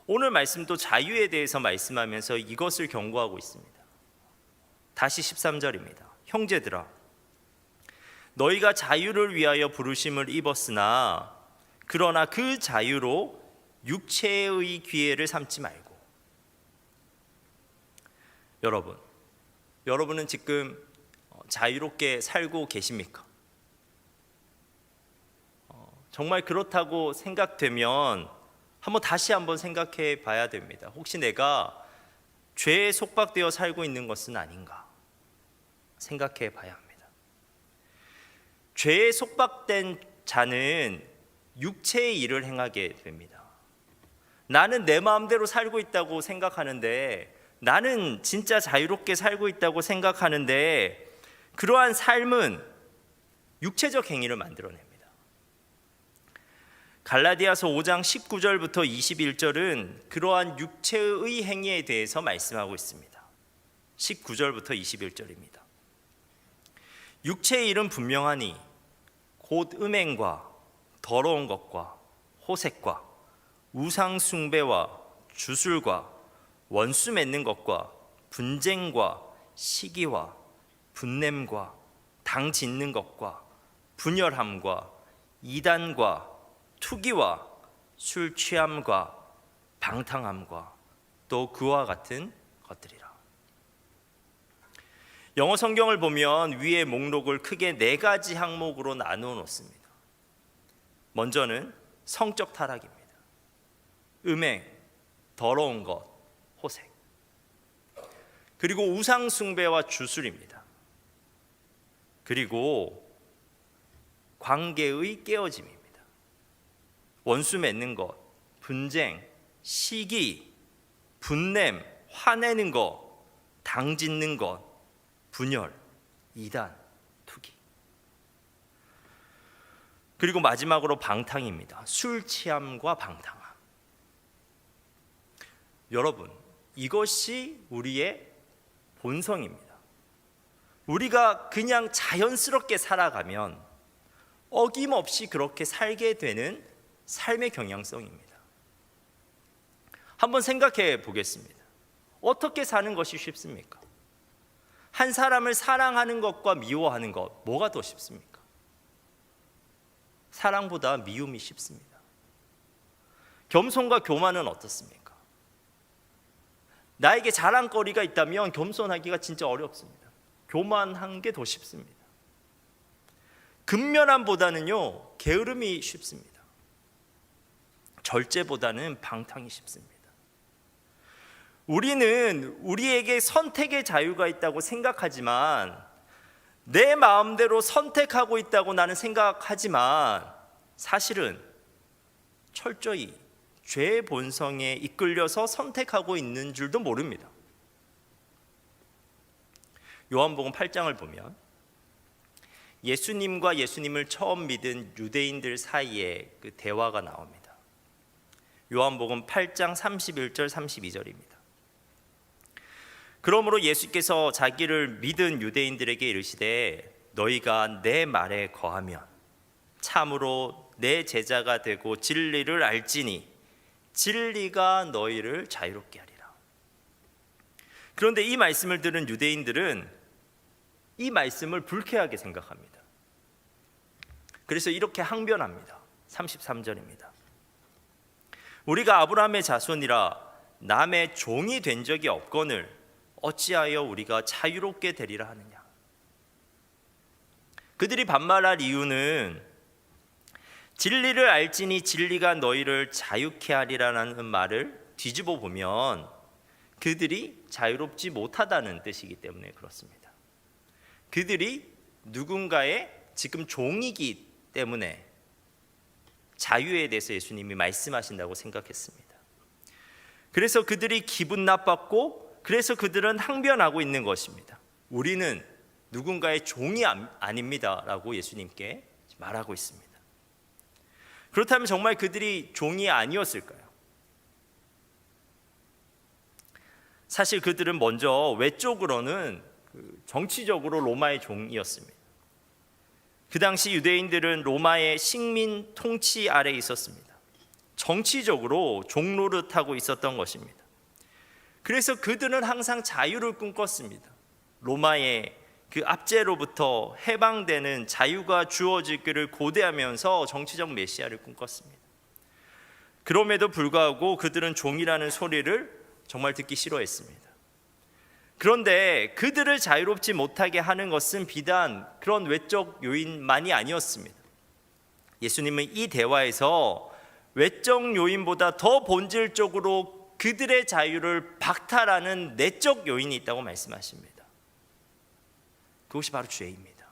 오늘 말씀도 자유에 대해서 말씀하면서 이것을 경고하고 있습니다. 다시 13절입니다. 형제들아, 너희가 자유를 위하여 부르심을 입었으나 그러나 그 자유로 육체의 기회를 삼지 말고. 여러분은 지금 자유롭게 살고 계십니까? 정말 그렇다고 생각되면 다시 한번 생각해 봐야 됩니다. 혹시 내가 죄에 속박되어 살고 있는 것은 아닌가 생각해 봐야 합니다. 죄에 속박된 자는 육체의 일을 행하게 됩니다. 나는 내 마음대로 살고 있다고 생각하는데, 나는 진짜 자유롭게 살고 있다고 생각하는데, 그러한 삶은 육체적 행위를 만들어냅니다. 갈라디아서 5장 19절부터 21절은 그러한 육체의 행위에 대해서 말씀하고 있습니다. 19절부터 21절입니다. 육체의 일은 분명하니 곧 음행과 더러운 것과 호색과 우상 숭배와 주술과 원수 맺는 것과 분쟁과 시기와 분냄과 당 짓는 것과 분열함과 이단과 투기와 술 취함과 방탕함과 또 그와 같은 것들이라. 영어 성경을 보면 위에 목록을 크게 4가지 항목으로 나누어 놓습니다. 먼저는 성적 타락입니다. 음행, 더러운 것, 호색. 그리고 우상 숭배와 주술입니다. 그리고 관계의 깨어짐입니다. 원수 맺는 것, 분쟁, 시기, 분냄, 화내는 것, 당 짓는 것, 분열, 이단, 투기. 그리고 마지막으로 방탕입니다. 술 취함과 방탕함. 여러분, 이것이 우리의 본성입니다. 우리가 그냥 자연스럽게 살아가면 어김없이 그렇게 살게 되는 삶의 경향성입니다. 한번 생각해 보겠습니다. 어떻게 사는 것이 쉽습니까? 한 사람을 사랑하는 것과 미워하는 것, 뭐가 더 쉽습니까? 사랑보다 미움이 쉽습니다. 겸손과 교만은 어떻습니까? 나에게 자랑거리가 있다면 겸손하기가 진짜 어렵습니다. 교만한 게 더 쉽습니다. 근면함보다는요, 게으름이 쉽습니다. 절제보다는 방탕이 쉽습니다. 우리는 우리에게 선택의 자유가 있다고 생각하지만, 내 마음대로 선택하고 있다고 나는 생각하지만, 사실은 철저히 죄의 본성에 이끌려서 선택하고 있는 줄도 모릅니다. 요한복음 8장을 보면 예수님과 예수님을 처음 믿은 유대인들 사이에 그 대화가 나옵니다. 요한복음 8장 31절 32절입니다. 그러므로 예수께서 자기를 믿은 유대인들에게 이르시되 너희가 내 말에 거하면 참으로 내 제자가 되고 진리를 알지니 진리가 너희를 자유롭게 하리라. 그런데 이 말씀을 들은 유대인들은 이 말씀을 불쾌하게 생각합니다. 그래서 이렇게 항변합니다. 33절입니다. 우리가 아브라함의 자손이라 남의 종이 된 적이 없거늘 어찌하여 우리가 자유롭게 되리라 하느냐. 그들이 반말할 이유는 진리를 알지니 진리가 너희를 자유케 하리라는 말을 뒤집어 보면 그들이 자유롭지 못하다는 뜻이기 때문에 그렇습니다. 그들이 누군가의 지금 종이기 때문에 자유에 대해서 예수님이 말씀하신다고 생각했습니다. 그래서 그들이 기분 나빴고, 그래서 그들은 항변하고 있는 것입니다. 우리는 누군가의 종이 아닙니다 라고 예수님께 말하고 있습니다. 그렇다면 정말 그들이 종이 아니었을까요? 사실 그들은 먼저 외적으로는 정치적으로 로마의 종이었습니다. 그 당시 유대인들은 로마의 식민 통치 아래에 있었습니다. 정치적으로 종노릇하고 있었던 것입니다. 그래서 그들은 항상 자유를 꿈꿨습니다. 로마의 그 압제로부터 해방되는 자유가 주어지기를 고대하면서 정치적 메시아를 꿈꿨습니다. 그럼에도 불구하고 그들은 종이라는 소리를 정말 듣기 싫어했습니다. 그런데 그들을 자유롭지 못하게 하는 것은 비단 그런 외적 요인만이 아니었습니다. 예수님은 이 대화에서 외적 요인보다 더 본질적으로 그들의 자유를 박탈하는 내적 요인이 있다고 말씀하십니다. 그것이 바로 죄입니다.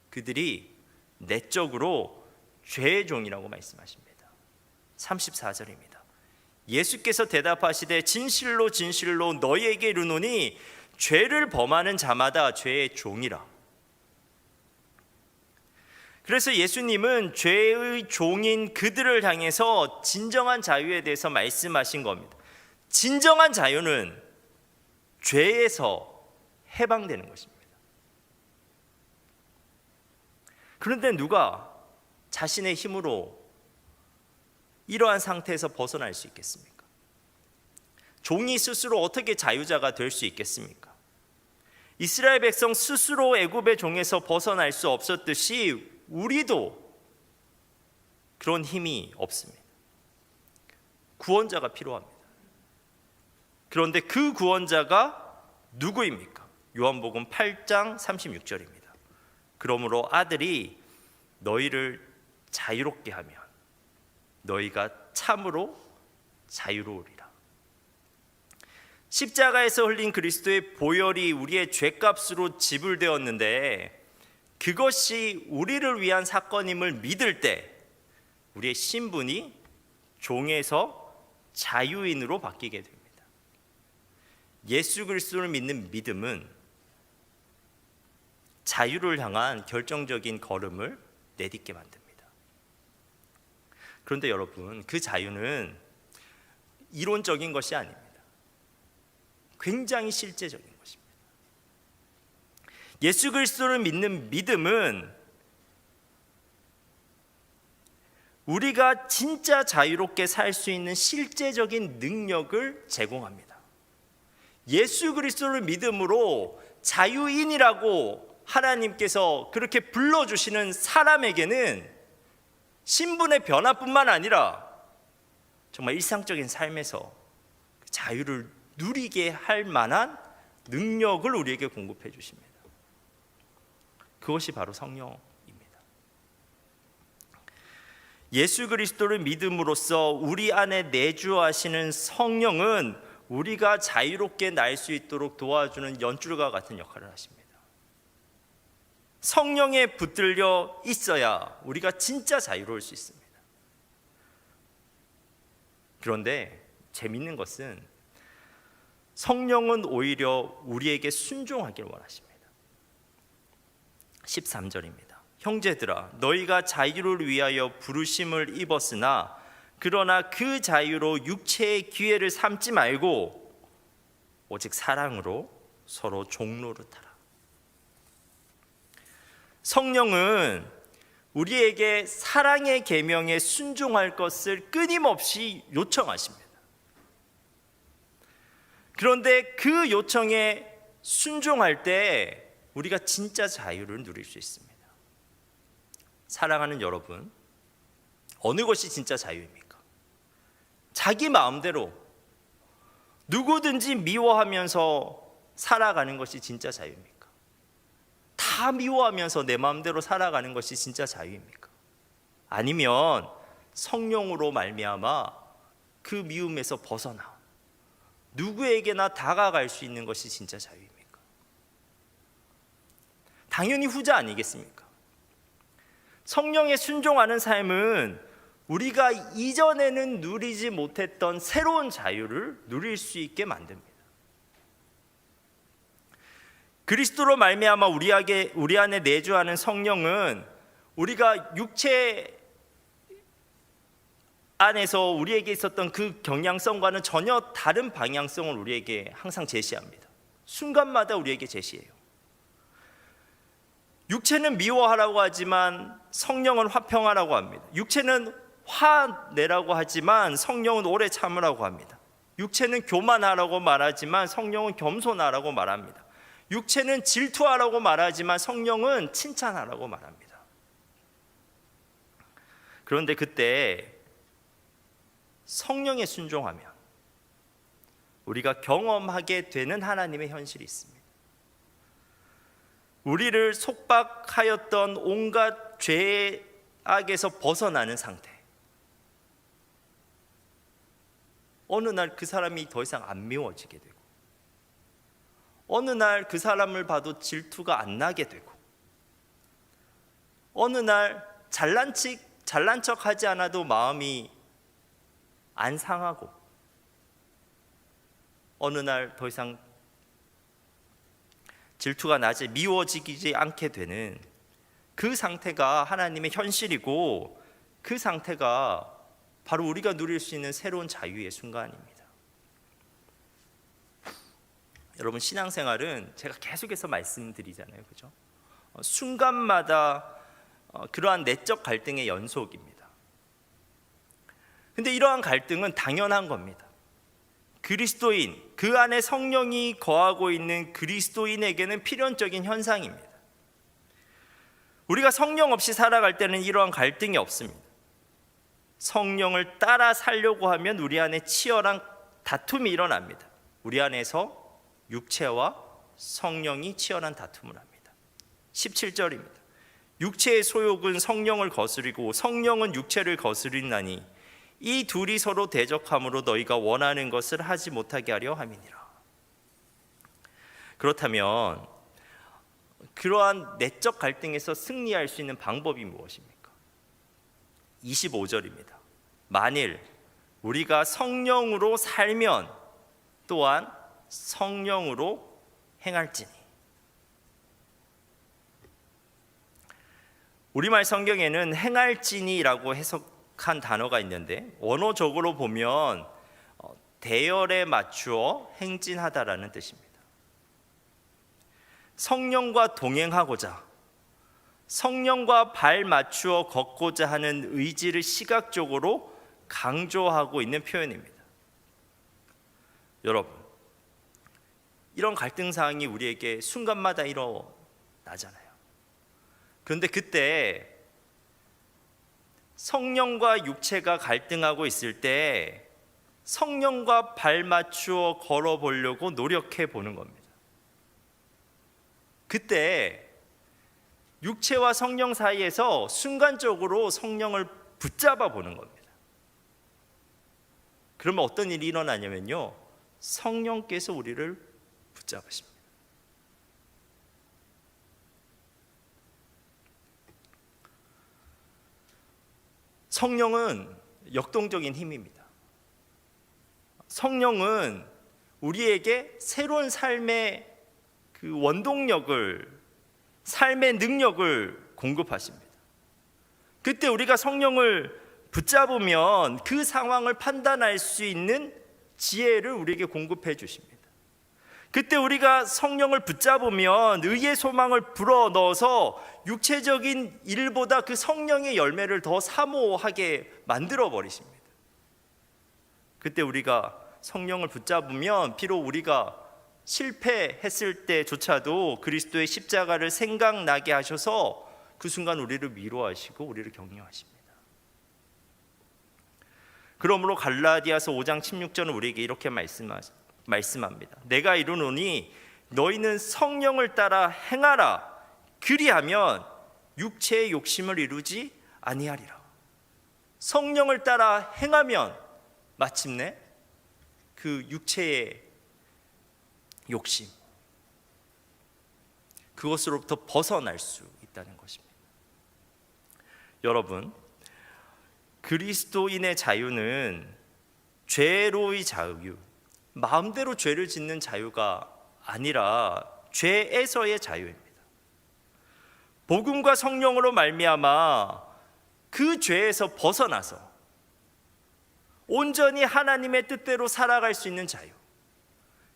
그들이 내적으로 죄의 종이라고 말씀하십니다. 34절입니다. 예수께서 대답하시되 진실로 진실로 너희에게 이르노니 죄를 범하는 자마다 죄의 종이라. 그래서 예수님은 죄의 종인 그들을 향해서 진정한 자유에 대해서 말씀하신 겁니다. 진정한 자유는 죄에서 해방되는 것입니다. 그런데 누가 자신의 힘으로 이러한 상태에서 벗어날 수 있겠습니까? 종이 스스로 어떻게 자유자가 될 수 있겠습니까? 이스라엘 백성 스스로 애굽의 종에서 벗어날 수 없었듯이 우리도 그런 힘이 없습니다. 구원자가 필요합니다. 그런데 그 구원자가 누구입니까? 요한복음 8장 36절입니다. 그러므로 아들이 너희를 자유롭게 하면 너희가 참으로 자유로우리라. 십자가에서 흘린 그리스도의 보혈이 우리의 죄값으로 지불되었는데 그것이 우리를 위한 사건임을 믿을 때 우리의 신분이 종에서 자유인으로 바뀌게 됩니다. 예수 그리스도를 믿는 믿음은 자유를 향한 결정적인 걸음을 내딛게 만듭니다. 그런데 여러분, 그 자유는 이론적인 것이 아닙니다. 굉장히 실제적인 것입니다. 예수 그리스도를 믿는 믿음은 우리가 진짜 자유롭게 살 수 있는 실제적인 능력을 제공합니다. 예수 그리스도를 믿음으로 자유인이라고 하나님께서 그렇게 불러주시는 사람에게는 신분의 변화뿐만 아니라 정말 일상적인 삶에서 자유를 누리게 할 만한 능력을 우리에게 공급해 주십니다. 그것이 바로 성령입니다. 예수 그리스도를 믿음으로써 우리 안에 내주하시는 성령은 우리가 자유롭게 날 수 있도록 도와주는 연줄과 같은 역할을 하십니다. 성령에 붙들려 있어야 우리가 진짜 자유로울 수 있습니다. 그런데 재미있는 것은 성령은 오히려 우리에게 순종하길 원하십니다. 13절입니다. 형제들아, 너희가 자유를 위하여 부르심을 입었으나 그러나 그 자유로 육체의 기회를 삼지 말고 오직 사랑으로 서로 종노릇하라. 성령은 우리에게 사랑의 계명에 순종할 것을 끊임없이 요청하십니다. 그런데 그 요청에 순종할 때 우리가 진짜 자유를 누릴 수 있습니다. 사랑하는 여러분, 어느 것이 진짜 자유입니까? 자기 마음대로 누구든지 미워하면서 살아가는 것이 진짜 자유입니까? 다 미워하면서 내 마음대로 살아가는 것이 진짜 자유입니까? 아니면 성령으로 말미암아 그 미움에서 벗어나 누구에게나 다가갈 수 있는 것이 진짜 자유입니까? 당연히 후자 아니겠습니까? 성령에 순종하는 삶은 우리가 이전에는 누리지 못했던 새로운 자유를 누릴 수 있게 만듭니다. 그리스도로 말미암아 우리 안에 내주하는 성령은 우리가 육체 안에서 우리에게 있었던 그 경향성과는 전혀 다른 방향성을 우리에게 항상 제시합니다. 순간마다 우리에게 제시해요. 육체는 미워하라고 하지만 성령은 화평하라고 합니다. 육체는 화내라고 하지만 성령은 오래 참으라고 합니다. 육체는 교만하라고 말하지만 성령은 겸손하라고 말합니다. 육체는 질투하라고 말하지만 성령은 칭찬하라고 말합니다. 그런데 그때 성령에 순종하면 우리가 경험하게 되는 하나님의 현실이 있습니다. 우리를 속박하였던 온갖 죄의 악에서 벗어나는 상태. 어느 날 그 사람이 더 이상 안 미워지게 되고, 어느 날 그 사람을 봐도 질투가 안 나게 되고, 어느 날 잘난 척하지 않아도 마음이 안 상하고 어느 날 더 이상 질투가 나지 미워지지 않게 되는 그 상태가 하나님의 현실이고, 그 상태가 바로 우리가 누릴 수 있는 새로운 자유의 순간입니다. 여러분, 신앙생활은 제가 계속해서 말씀드리잖아요, 그죠? 순간마다 그러한 내적 갈등의 연속입니다. 근데 이러한 갈등은 당연한 겁니다. 그리스도인, 그 안에 성령이 거하고 있는 그리스도인에게는 필연적인 현상입니다. 우리가 성령 없이 살아갈 때는 이러한 갈등이 없습니다. 성령을 따라 살려고 하면 우리 안에 치열한 다툼이 일어납니다. 우리 안에서 육체와 성령이 치열한 다툼을 합니다. 17절입니다. 육체의 소욕은 성령을 거스리고 성령은 육체를 거스리나니 이 둘이 서로 대적함으로 너희가 원하는 것을 하지 못하게 하려 함이니라. 그렇다면 그러한 내적 갈등에서 승리할 수 있는 방법이 무엇입니까? 25절입니다. 만일 우리가 성령으로 살면 또한 성령으로 행할지니. 우리말 성경에는 행할지니라고 해석한 단어가 있는데, 원어적으로 보면 대열에 맞추어 행진하다라는 뜻입니다. 성령과 동행하고자, 성령과 발 맞추어 걷고자 하는 의지를 시각적으로 강조하고 있는 표현입니다. 여러분, 이런 갈등 사항이 우리에게 순간마다 일어나잖아요. 그런데 그때 성령과 육체가 갈등하고 있을 때 성령과 발 맞추어 걸어보려고 노력해 보는 겁니다. 그때 육체와 성령 사이에서 순간적으로 성령을 붙잡아 보는 겁니다. 그러면 어떤 일이 일어나냐면요, 성령께서 우리를 붙잡으십니다. 성령은 역동적인 힘입니다. 성령은 우리에게 새로운 삶의 그 원동력을, 삶의 능력을 공급하십니다. 그때 우리가 성령을 붙잡으면 그 상황을 판단할 수 있는 지혜를 우리에게 공급해 주십니다. 그때 우리가 성령을 붙잡으면 의의 소망을 불어넣어서 육체적인 일보다 그 성령의 열매를 더 사모하게 만들어 버리십니다. 그때 우리가 성령을 붙잡으면 비록 우리가 실패했을 때조차도 그리스도의 십자가를 생각나게 하셔서 그 순간 우리를 위로하시고 우리를 격려하십니다. 그러므로 갈라디아서 5장 16절은 우리에게 이렇게 말씀합니다. 내가 이르노니 너희는 성령을 따라 행하라. 그리하면 육체의 욕심을 이루지 아니하리라. 성령을 따라 행하면 마침내 그 육체의 욕심, 그것으로부터 벗어날 수 있다는 것입니다. 여러분, 그리스도인의 자유는 죄로의 자유, 마음대로 죄를 짓는 자유가 아니라 죄에서의 자유입니다. 복음과 성령으로 말미암아 그 죄에서 벗어나서 온전히 하나님의 뜻대로 살아갈 수 있는 자유,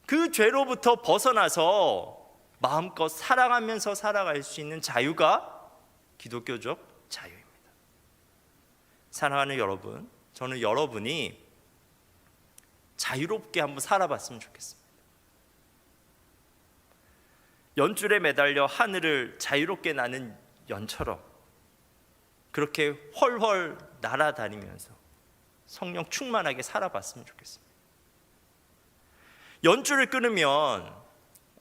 그 죄로부터 벗어나서 마음껏 사랑하면서 살아갈 수 있는 자유가 기독교적 자유입니다. 사랑하는 여러분, 저는 여러분이 자유롭게 한번 살아봤으면 좋겠습니다. 연줄에 매달려 하늘을 자유롭게 나는 연처럼 그렇게 훨훨 날아다니면서 성령 충만하게 살아봤으면 좋겠습니다. 연줄을 끊으면,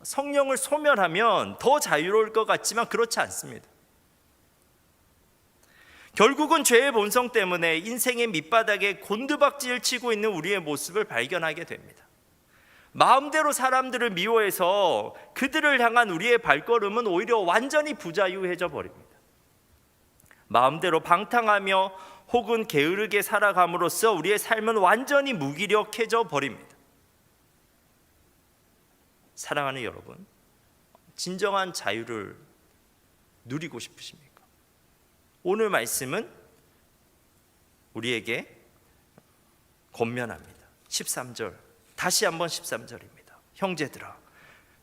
성령을 소멸하면 더 자유로울 것 같지만 그렇지 않습니다. 결국은 죄의 본성 때문에 인생의 밑바닥에 곤두박질 치고 있는 우리의 모습을 발견하게 됩니다. 마음대로 사람들을 미워해서 그들을 향한 우리의 발걸음은 오히려 완전히 부자유해져 버립니다. 마음대로 방탕하며 혹은 게으르게 살아감으로써 우리의 삶은 완전히 무기력해져 버립니다. 사랑하는 여러분, 진정한 자유를 누리고 싶으십니까? 오늘 말씀은 우리에게 권면합니다. 13절, 다시 한번 13절입니다. 형제들아,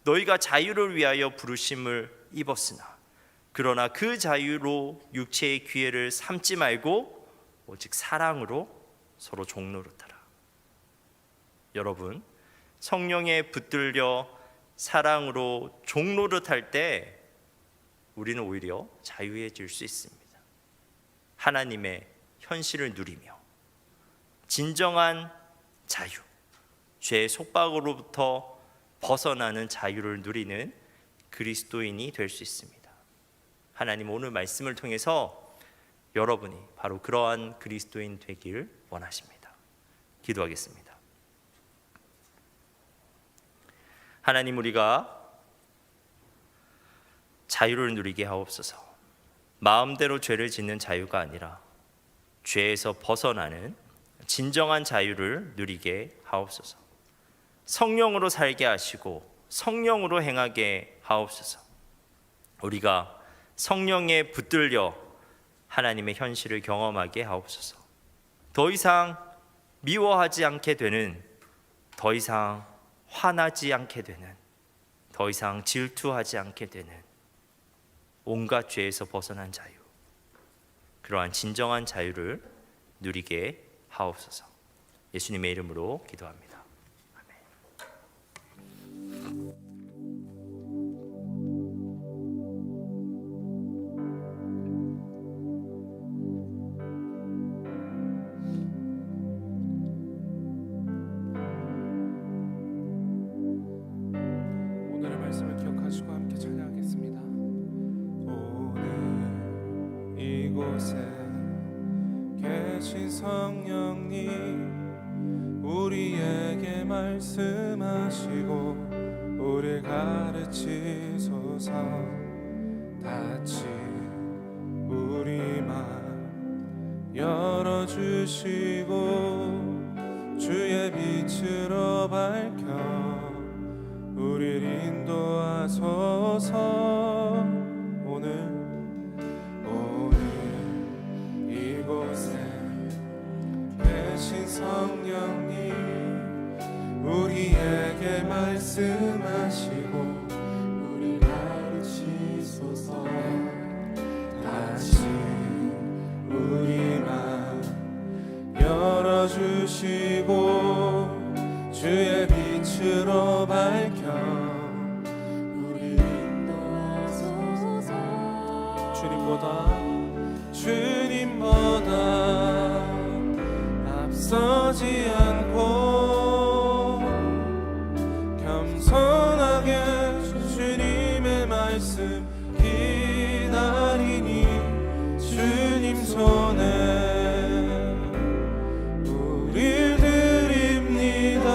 너희가 자유를 위하여 부르심을 입었으나 그러나 그 자유로 육체의 기회를 삼지 말고 오직 사랑으로 서로 종노릇하라. 여러분, 성령에 붙들려 사랑으로 종노릇할 때 우리는 오히려 자유해질 수 있습니다. 하나님의 현실을 누리며 진정한 자유, 죄의 속박으로부터 벗어나는 자유를 누리는 그리스도인이 될 수 있습니다. 하나님 오늘 말씀을 통해서 여러분이 바로 그러한 그리스도인 되길 원하십니다. 기도하겠습니다. 하나님, 우리가 자유를 누리게 하옵소서. 마음대로 죄를 짓는 자유가 아니라 죄에서 벗어나는 진정한 자유를 누리게 하옵소서. 성령으로 살게 하시고 성령으로 행하게 하옵소서. 우리가 성령에 붙들려 하나님의 현실을 경험하게 하옵소서. 더 이상 미워하지 않게 되는, 더 이상 화나지 않게 되는, 더 이상 질투하지 않게 되는 온갖 죄에서 벗어난 자유, 그러한 진정한 자유를 누리게 하옵소서. 예수님의 이름으로 기도합니다. 오늘의 말씀을 기억하시고 함께 찬양하겠습니다. 오늘 이곳에 계신 성령님, 우리에게 말씀하시고 우리를 가르치소서. 닫힌 우리 맘 열어주시고 주의 빛으로 밝혀 우리를 인도하소서. 오늘 이곳에 계신 성령님, 우리에게 말씀하시고 우리 가르치소서. 다시 우리 맘 열어주시고 주의 빛으로 밝혀 우리 인도하소서. 주님보다 앞서지 않고 겸손하게 주님의 말씀 기다리니 주님 손에 우릴 드립니다.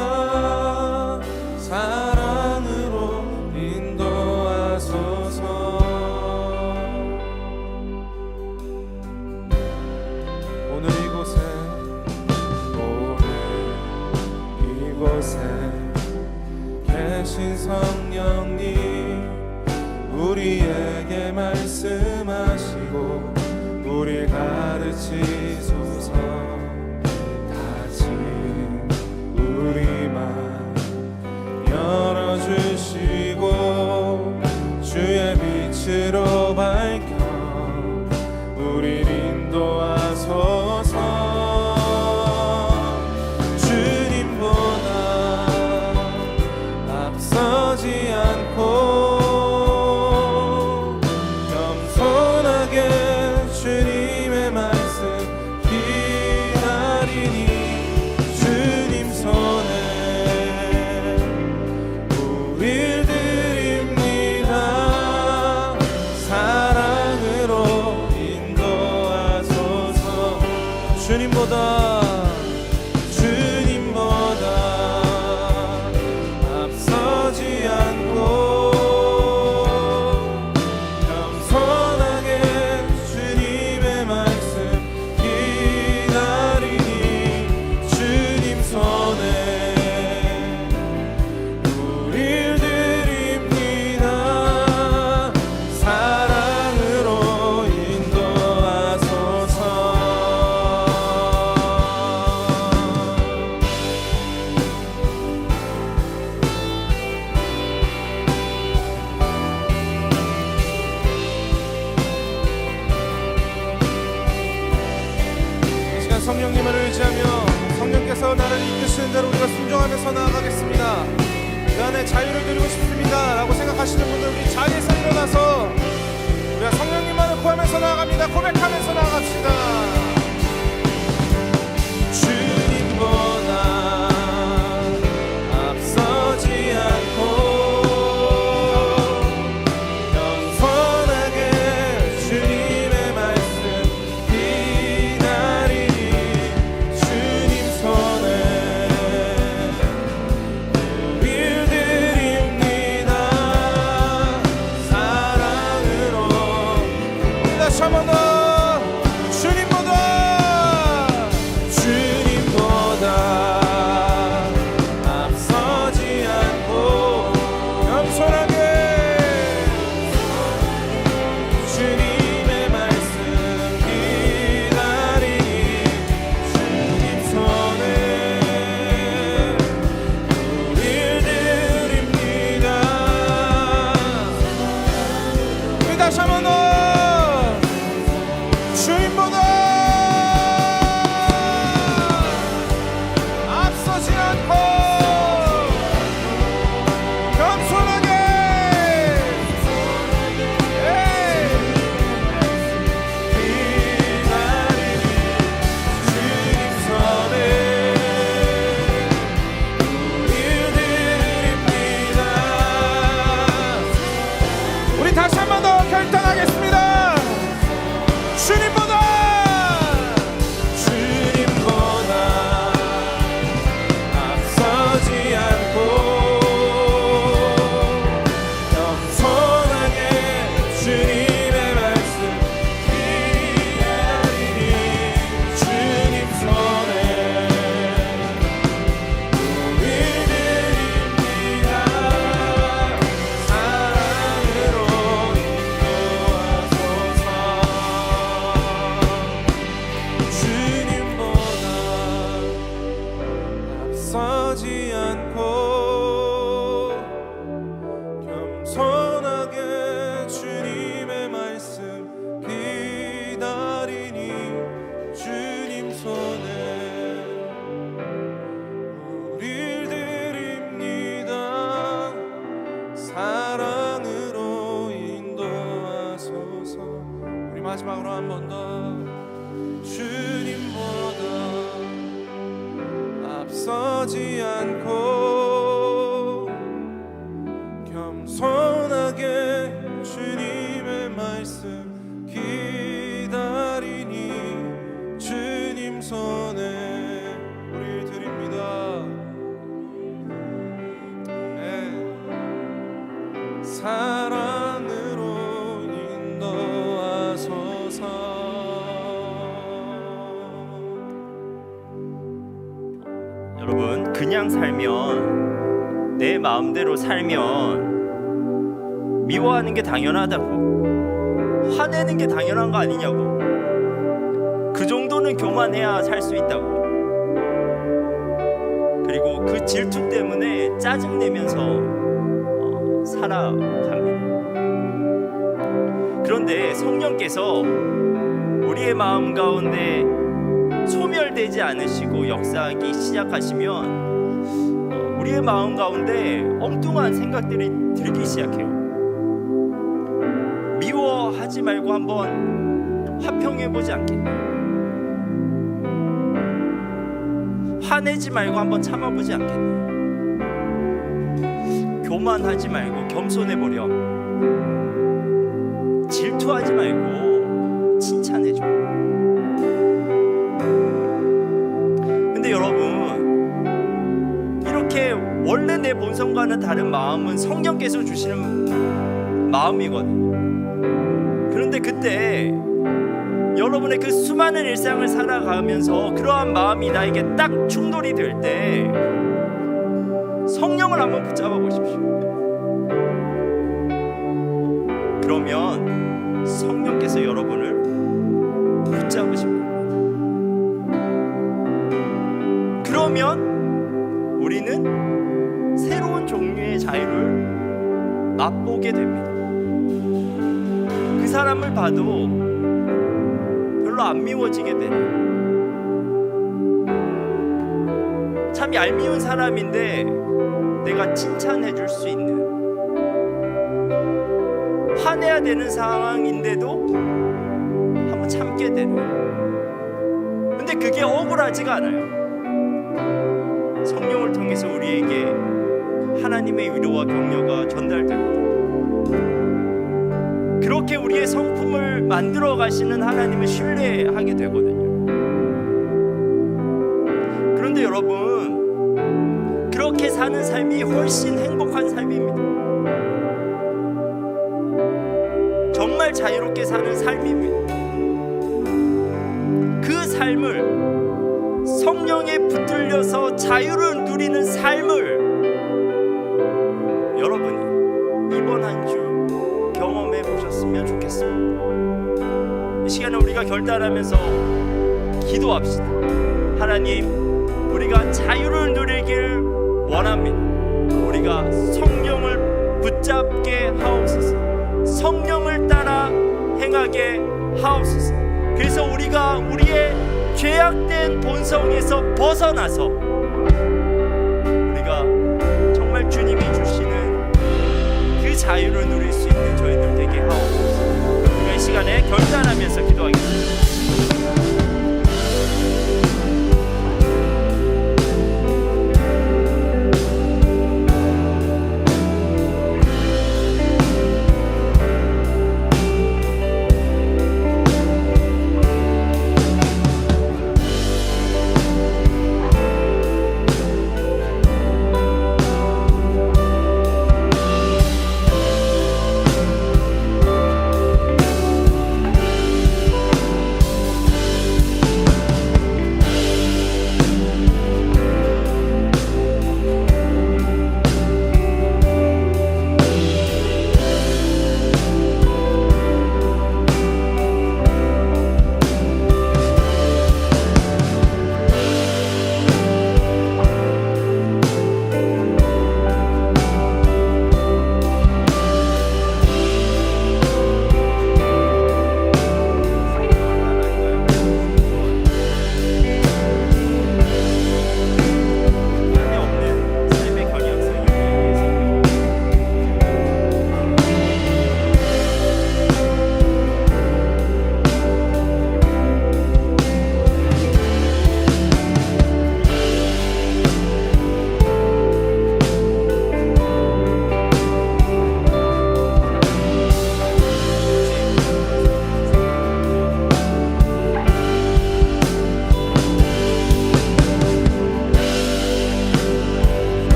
사랑으로 인도하소서. 오늘 이곳에 계신 성령님, 우리에게 말씀하시고 우릴 가르치소서. 다짐 우리 맘 열어주시고 주의 빛으로 밝혀 우릴 인도하소서. 서지 않고 겸손하게 주님의 말씀 기다리니 주님 손에 우릴 드립니다. 사랑으로 인도하소서. 주님보다 앞서지 않고 겸손하게 주님의 말씀 기다리니 주님 손에 우릴 의지하며 성령께서 나를 이끄시는 대로 우리가 순종하면서 나아가겠습니다. 그 안에 자유를 누리고 싶습니다 라고 생각하시는 분들, 우리 자리에서 일어나서 우리가 성령님만을 구하면서 나아갑니다. 고백하면서 나아갑시다. 주님보다 앞서지 않고 다시 한번 더 주님보다 앞서지 않고 겸손하게 기다리니 주님 손에 우리를 드립니다. 우리 다시 한번 더 결단하겠습니다. 주님보다 앞서지 않고 겸손하게 주님의 말씀 기다리니 주님 손에 우리 드립니다. 사랑으로 앞서지 않고 겸손하게 주님의 말씀 기다리니 주님 손에 우릴 드립니다. 사랑으로 인도하소서. 우리 마지막으로 한 번 더 주님보다 앞서지 않고 겸손하게 주님의 말씀 기다리니 주님 손에 우릴 드립니다. 사랑으로 인도하소서. 여러분, 그냥 살면, 내 마음대로 살면 미워하는 게 당연하다고, 화내는 게 당연한 거 아니냐고, 그 정도는 교만해야 살 수 있다고, 그리고 그 질투 때문에 짜증내면서 살아갑니다. 그런데 성령께서 우리의 마음 가운데 소멸되지 않으시고 역사하기 시작하시면 우리의 마음 가운데 엉뚱한 생각들이 들기 시작해요. 미워하지 말고 한번 화평해보지 않겠나? 화내지 말고 한번 참아보지 않겠나? 교만하지 말고 겸손해보려. 질투하지 말고 칭찬해줘. 근데 여러분, 이렇게 원래 내 본성과는 다른 마음은 성령께서 주시는 마음이거든요. 그런데 그때 여러분의 그 수많은 일상을 살아가면서 그러한 마음이 나에게 딱 충돌이 될 때 성령을 한번 붙잡아 보십시오. 그러면 성령께서 여러분을 붙잡으실 겁니다. 그러면 우리는 새로운 종류의 자유를 맛보게 됩니다. 그 사람을 봐도 별로 안 미워지게 되는, 참 얄미운 사람인데 내가 칭찬해 줄 수 있는, 화내야 되는 상황인데도 한번 참게 되는, 근데 그게 억울하지가 않아요. 성령을 통해서 우리에게 하나님의 위로와 격려가 전달됩니다. 그렇게 우리의 성품을 만들어 가시는 하나님을 신뢰하게 되거든요. 그런데 여러분, 그렇게 사는 삶이 훨씬 행복한 삶입니다. 정말 자유롭게 사는 삶입니다. 그 삶을, 성령에 붙들려서 자유를 누리는 삶을 여러분이 이번 한 주 경험해 보셨으면 좋겠습니다. 이 시간에 우리가 결단하면서 기도합시다. 하나님, 우리가 자유를 누리길 원합니다. 우리가 성령을 붙잡게 하옵소서. 성령을 따라 행하게 하옵소서. 그래서 우리가 우리의 죄악된 본성에서 벗어나서 우리가 정말 주님이 주시는 그 자유를 누릴 수 있는 저희들 되게 하옵소서. 우리가 이 시간에 결단하면서 기도하겠습니다.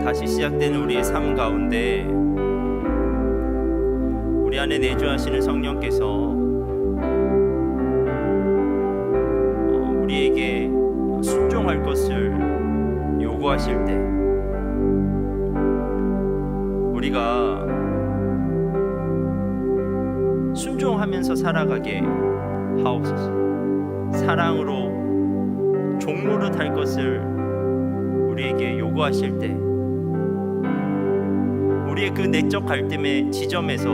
다시 시작되는 우리의 삶 가운데 우리 안에 내주하시는 성령께서 우리에게 순종할 것을 요구하실 때 우리가 순종하면서 살아가게 하옵소서. 사랑으로 종로를 할 것을 우리에게 요구하실 때 우리의 그 내적 갈등의 지점에서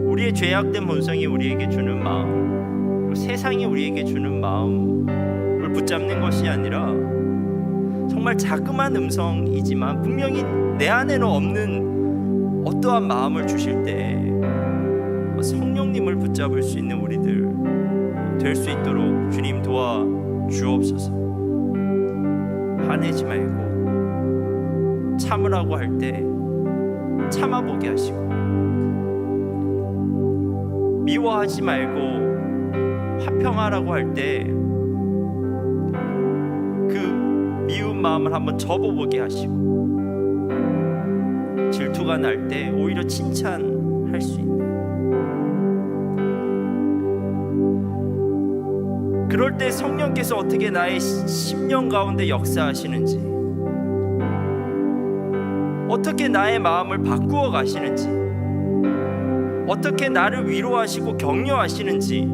우리의 죄악된 본성이 우리에게 주는 마음, 세상이 우리에게 주는 마음을 붙잡는 것이 아니라 정말 자그마한 음성이지만 분명히 내 안에는 없는 어떠한 마음을 주실 때 성령님을 붙잡을 수 있는 우리들 될 수 있도록 주님 도와주옵소서. 화내지 말고 참으라고 할 때 참아보게 하시고, 미워하지 말고 화평하라고 할 때 그 미운 마음을 한번 접어보게 하시고, 질투가 날 때 오히려 칭찬할 수 있는, 그럴 때 성령께서 어떻게 나의 심령 가운데 역사하시는지, 어떻게 나의 마음을 바꾸어 가시는지, 어떻게 나를 위로하시고 격려하시는지,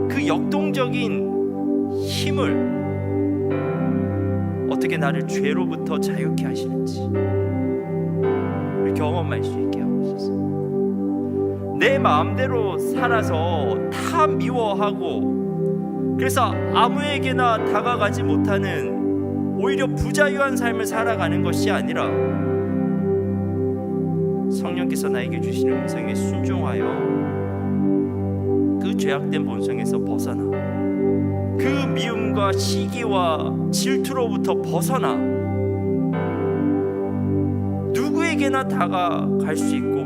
그 역동적인 힘을 어떻게 나를 죄로부터 자유케 하시는지 우리 경험할 수 있게 하옵소서. 내 마음대로 살아서 다 미워하고 그래서 아무에게나 다가가지 못하는 오히려 부자유한 삶을 살아가는 것이 아니라 성령께서 나에게 주시는 음성에 순종하여 그 죄악된 본성에서 벗어나 그 미움과 시기와 질투로부터 벗어나 누구에게나 다가갈 수 있고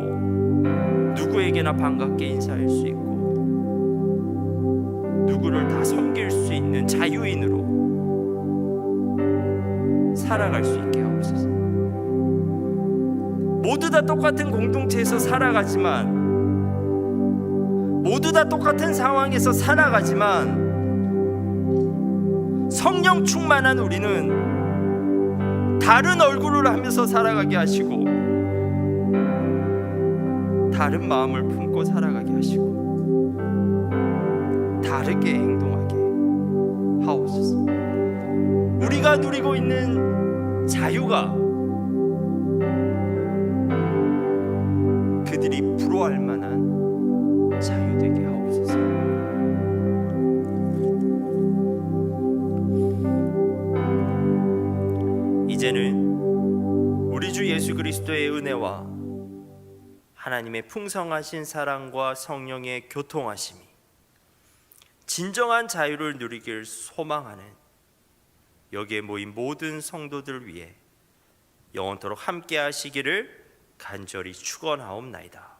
누구에게나 반갑게 인사할 수 있고 누구를 다 섬길 수 있는 자유인으로 살아갈 수 있게 하옵소서. 모두 다 똑같은 공동체에서 살아가지만, 모두 다 똑같은 상황에서 살아가지만 성령 충만한 우리는 다른 얼굴을 하면서 살아가게 하시고 다른 마음을 품고 살아가게 하시고 다르게 행동하게 하옵소서. 우리가 누리고 있는 자유가 그들이 부러워할 만한 자유 되게 하옵소서. 이제는 우리 주 예수 그리스도의 은혜와 하나님의 풍성하신 사랑과 성령의 교통하심이 진정한 자유를 누리길 소망하는 여기에 모인 모든 성도들 위해 영원토록 함께 하시기를 간절히 축원하옵나이다.